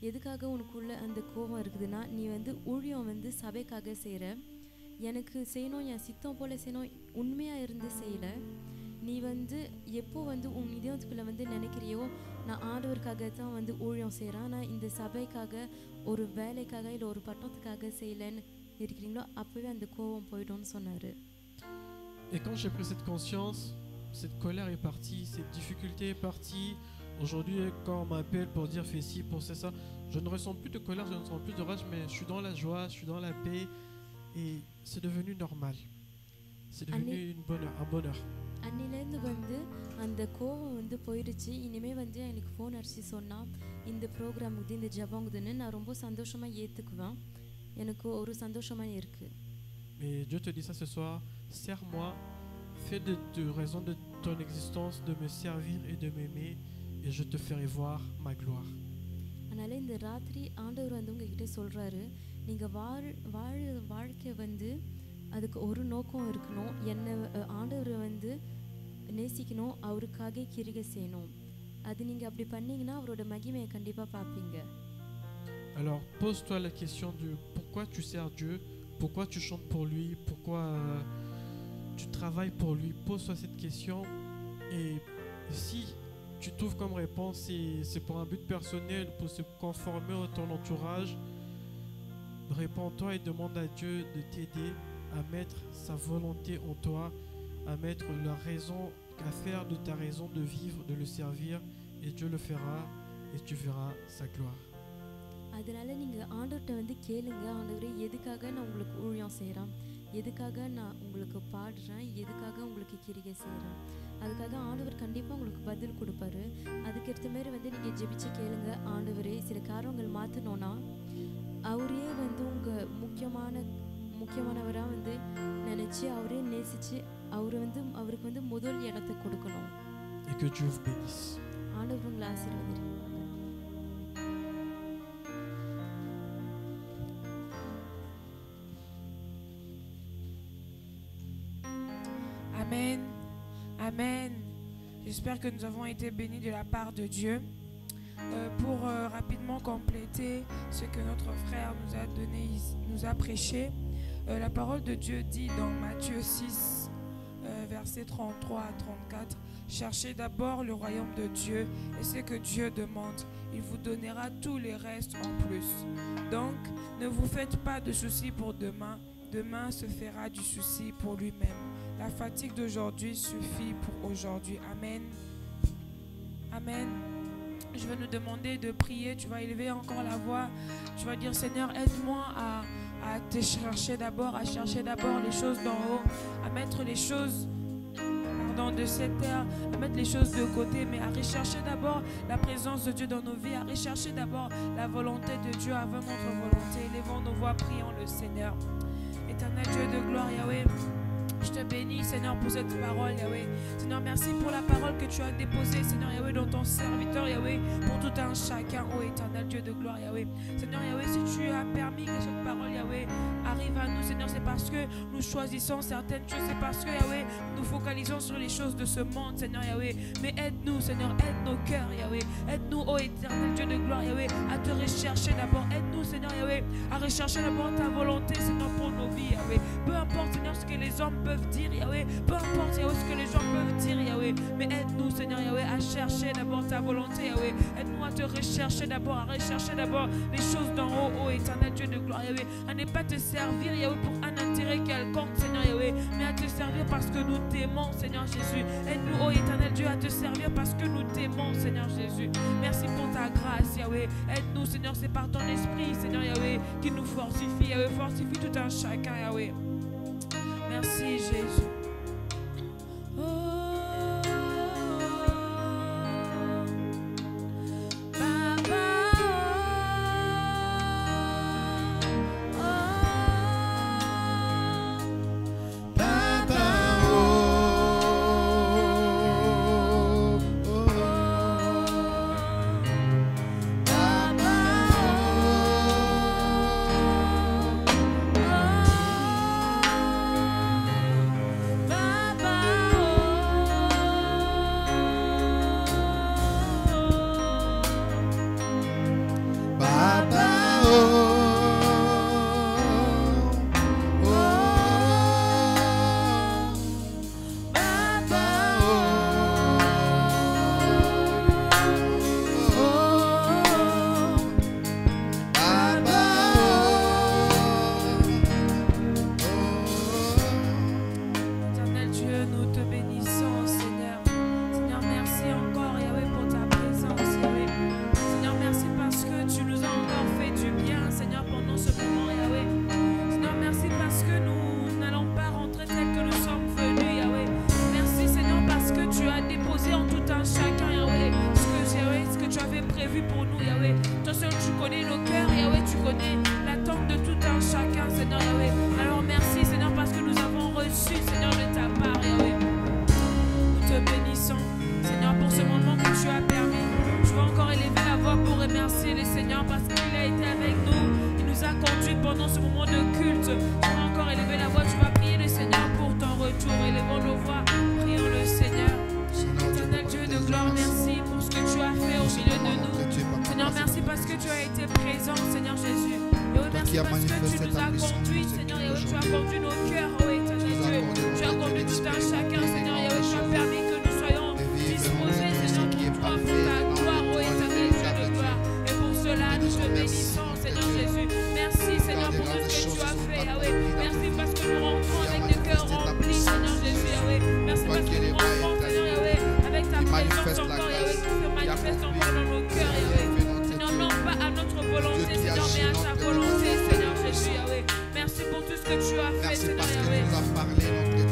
எதுக்காக உனக்குள்ள அந்த கோவம் இருக்குதுன்னா, நீ வந்து ஊழியம் வந்து சபைக்காக செய்கிற, எனக்கு செய்யணும், என் சித்தம் போல் செய்யணும், உண்மையாக இருந்து செய்யலை. நீ வந்து எப்போ வந்து உன் இதயத்துக்குள்ளே வந்து நினைக்கிறியோ, நான் ஆண்டவருக்காக தான் வந்து ஊழியம் செய்கிறேன், நான் இந்த சபைக்காக ஒரு வேலைக்காக இல்லை ஒரு பட்டத்துக்காக செய்யலைன்னு இருக்கிறீங்களோ, அப்போவே அந்த கோவம் போய்டும்னு சொன்னார். Et quand j'ai pris cette conscience, cette colère est partie, cette difficulté est partie. Aujourd'hui, quand on m'appelle pour dire fais ci, pour ça, je ne ressens plus de colère, je ne ressens plus de rage, mais je suis dans la joie, je suis dans la paix et c'est devenu normal. C'est devenu un bonheur. அன்னிலேருந்து வந்து அந்த கோவம் வந்து போயிடுச்சு. இனிமேல் வந்து எனக்கு ஃபோன் அடிச்சு சொன்னால் இந்த ப்ரோக்ராமுக்கு இந்த ஜபங்குதுன்னு நான் ரொம்ப சந்தோஷமாக ஏற்றுக்குவேன். எனக்கு ஒரு சந்தோஷமாக இருக்குது. Mais Dieu te dit ça ce soir, sers-moi, fais de raison de ton existence de me servir et de m'aimer et je te ferai voir ma gloire. அதனால் இந்த ராத்திரி ஆண்டவர் வந்து உங்ககிட்ட சொல்கிறாரு, நீங்கள் வாழ வாழ்க்கை வந்து அதுக்கு ஒரு நோக்கம் இருக்கணும். என்னை ஆண்டவரை வந்து நேசிக்கணும், அவருக்காக கிரிகை செய்யணும். அது நீங்கள் அப்படி பண்ணீங்கன்னா அவரோட மகிமையை கண்டிப்பாக பார்ப்பீங்க. Alors pose-toi la question de pourquoi tu sers Dieu, pourquoi tu chantes pour lui, pourquoi tu travailles pour lui. Pose-toi cette question et si tu trouves comme réponse c'est pour un but personnel, pour se conformer à ton entourage, réponds-toi et demande à Dieu de t'aider à mettre sa volonté en toi, à mettre la raison, à faire de ta raison de vivre, de le servir, et Dieu le fera et tu verras sa gloire. அதனால் நீங்கள் ஆண்டவர்கிட்ட வந்து கேளுங்க, ஆண்டவரே எதுக்காக நான் உங்களுக்கு ஊழியம் செய்கிறேன், எதுக்காக நான் உங்களுக்கு பாடுறேன், எதுக்காக உங்களுக்கு கிரிகை செய்கிறேன். அதுக்காக ஆண்டவர் கண்டிப்பாக உங்களுக்கு பதில் கொடுப்பாரு. அதுக்கேற்ற மாரி வந்து நீங்கள் ஜெபிச்சு கேளுங்க, ஆண்டவரே சில காரியங்கள் மாற்றணுன்னா அவரே வந்து உங்கள் முக்கியமானவராக வந்து நினச்சி அவரே நேசித்து அவருக்கு வந்து முதல் இடத்தை கொடுக்கணும். Et que Dieu vous bénisse. ஆண்டவர் உங்களை ஆசீர்வதிப்பார். Amen. Amen. J'espère que nous avons été bénis de la part de Dieu. Pour rapidement compléter ce que notre frère nous a donné, nous a prêché, la parole de Dieu dit dans Matthieu 6, versets 33 à 34, cherchez d'abord le royaume de Dieu et ce que Dieu demande, il vous donnera tous les restes en plus. Donc, ne vous faites pas de soucis pour demain, demain se fera du souci pour lui-même. La fatigue d'aujourd'hui suffit pour aujourd'hui. Amen. Amen. Je vais nous demander de prier. Tu vas élever encore la voix. Tu vas dire, Seigneur, aide-moi à te chercher d'abord, à chercher d'abord les choses d'en haut, à mettre les choses de cette terre, à mettre les choses de côté, mais à rechercher d'abord la présence de Dieu dans nos vies, à rechercher d'abord la volonté de Dieu avant notre volonté. Élevons nos voix, prions le Seigneur. Éternel Dieu de gloire, Yahweh, je te bénis, Seigneur, pour cette parole, Yahweh. Seigneur, merci pour la parole que tu as déposée, Seigneur, Yahweh, dans ton serviteur, Yahweh, pour tout un chacun, ô éternel Dieu de gloire, Yahweh. Seigneur, Yahweh, si tu as permis que cette parole, Yahweh, arrive à nous, Seigneur, c'est parce que nous choisissons certaines choses, c'est parce que, Yahweh, nous focalisons sur les choses de ce monde, Seigneur, Yahweh. Mais aide-nous, Seigneur, aide nos cœurs, Yahweh. Aide-nous, ô éternel Dieu de gloire, Yahweh, à te rechercher d'abord. Aide-nous, Seigneur, Yahweh, à rechercher d'abord ta volonté, Seigneur, pour nos vies, Yahweh. Peu importe, Seigneur, ce que les hommes peuvent dire, Yahweh. Peu importe, Yahweh, ce que les gens peuvent dire, Yahweh. Mais aide-nous, Seigneur, Yahweh, à chercher d'abord ta volonté, Yahweh. Aide-nous à te rechercher d'abord, à rechercher d'abord les choses d'en haut, ô éternel Dieu de gloire, Yahweh. À ne pas te servir, Yahweh, pour un intérêt quelconque, Seigneur, Yahweh. Mais à te servir parce que nous t'aimons, Seigneur Jésus. Aide-nous, ô éternel Dieu, à te servir parce que nous t'aimons, Seigneur Jésus. Merci pour ta grâce, Yahweh. Aide-nous, Seigneur, c'est par ton esprit, Seigneur, Yahweh, qui nous fortifie, Yahweh. Fortifie tout un chacun, Yahweh. Merci, Jésus. Baba, oh, disposer en tout un chacun, Yahweh, ce que tu avais prévu pour nous, Yahweh. Toi seul, tu connais nos cœurs, Yahweh, tu connais l'attente de tout un chacun, Seigneur, Yahweh. Alors merci, Seigneur, parce que nous avons reçu, Seigneur, de ta part, Yahweh. Nous te bénissons, Seigneur, pour ce moment que tu as permis. Je veux encore élever la voix pour remercier le Seigneur parce qu'il a été avec nous. Il nous a conduits pendant ce moment de culte. Je veux encore élever la voix. Tu vas prier le Seigneur pour ton retour. Élevons nos voix. Prions le Seigneur. Éternel Dieu de gloire, merci pour ce que tu as fait au milieu de nous. Seigneur, merci parce que tu as été présent, Seigneur Jésus. Et oui, merci parce que tu nous as conduits, Seigneur. Et oui, tu as conduit nos cœurs, oui, éternel Dieu. Tu as conduit tout un chacun, Seigneur. Et oui, tu as permis que nous soyons disposés, Seigneur, pour toi, pour ta gloire, oui, éternel Dieu de gloire. Et pour cela, nous te bénissons, Seigneur Jésus. Merci, Seigneur, pour tout ce que tu as fait, Yahweh. Merci parce que nous rentrons avec des cœurs remplis, Seigneur Jésus, Yahweh. Merci parce que nous rentrons, Seigneur, Yahweh, avec ta présence encore, Yahweh, qui se manifeste encore dans nos cœurs, Yahweh. Seigneur, non pas à notre volonté, Seigneur, mais à ta volonté, Seigneur Jésus, Yahweh. Merci pour tout ce que tu as fait, Seigneur, Yahweh.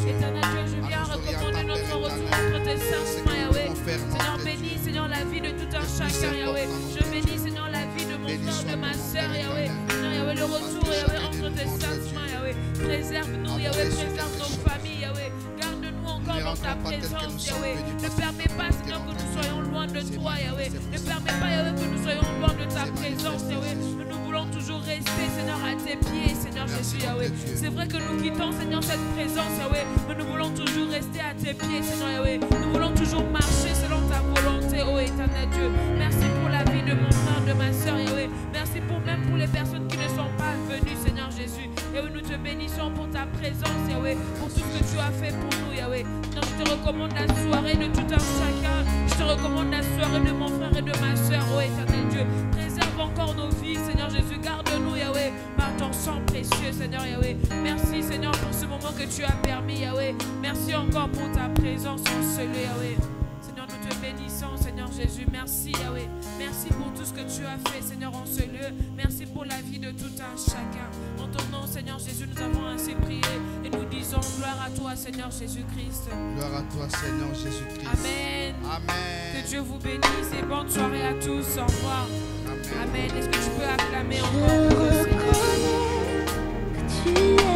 Éternel Dieu, je viens recommander notre retour entre tes saints, Yahweh. Seigneur, bénis, Seigneur, la vie de tout un chacun, Yahweh. Je bénis, Seigneur, la vie de mon frère, de ma soeur, Yahweh. Seigneur, Yahweh, le retour, Yahweh, entre tes saints, Yahweh. Préserve-nous, Yahweh, préserve nos familles, Yahweh. Garde-nous encore dans ta présence, Yahweh. Ne permets pas, Seigneur, que nous soyons loin de toi, Yahweh. Ne permets pas, Yahweh, que nous soyons loin de ta présence, Yahweh. Nous voulons toujours rester, Seigneur, à tes pieds, Seigneur Jésus, Yahweh. C'est vrai que nous quittons, Seigneur, cette présence, Yahweh, mais nous voulons toujours rester à tes pieds, Seigneur, Yahweh. Nous voulons toujours marcher selon ta volonté, ô éternel Dieu. Merci pour la vie de mon frère, de ma soeur, Yahweh. Merci même pour les personnes qui ne sont pas venues, Seigneur Jésus. Et nous te bénissons pour ta présence, Yahweh, pour tout ce que tu as fait pour nous, Yahweh. Donc, je te recommande la soirée de tout un chacun. Je te recommande la soirée de mon frère et de ma soeur, ô éternel Dieu. Préserve encore nos vies, Seigneur Jésus. Garde-nous, Yahweh, par ton sang précieux, Seigneur Yahweh. Merci, Seigneur, pour ce moment que tu as permis, Yahweh. Merci encore pour ta présence en ce lieu, Yahweh. Seigneur, nous te bénissons, Seigneur Jésus. Merci, Yahweh. Merci pour tout ce que tu as fait, Seigneur, en ce lieu. Merci pour la vie de tout un chacun. En ton nom, Seigneur Jésus, nous avons ainsi prié et nous disons gloire à toi, Seigneur Jésus-Christ. Gloire à toi, Seigneur Jésus-Christ. Amen. Amen. Que Dieu vous bénisse et bonne soirée à tous. Au revoir. Amen. Amen. Est-ce que tu peux acclamer encore pour le Seigneur?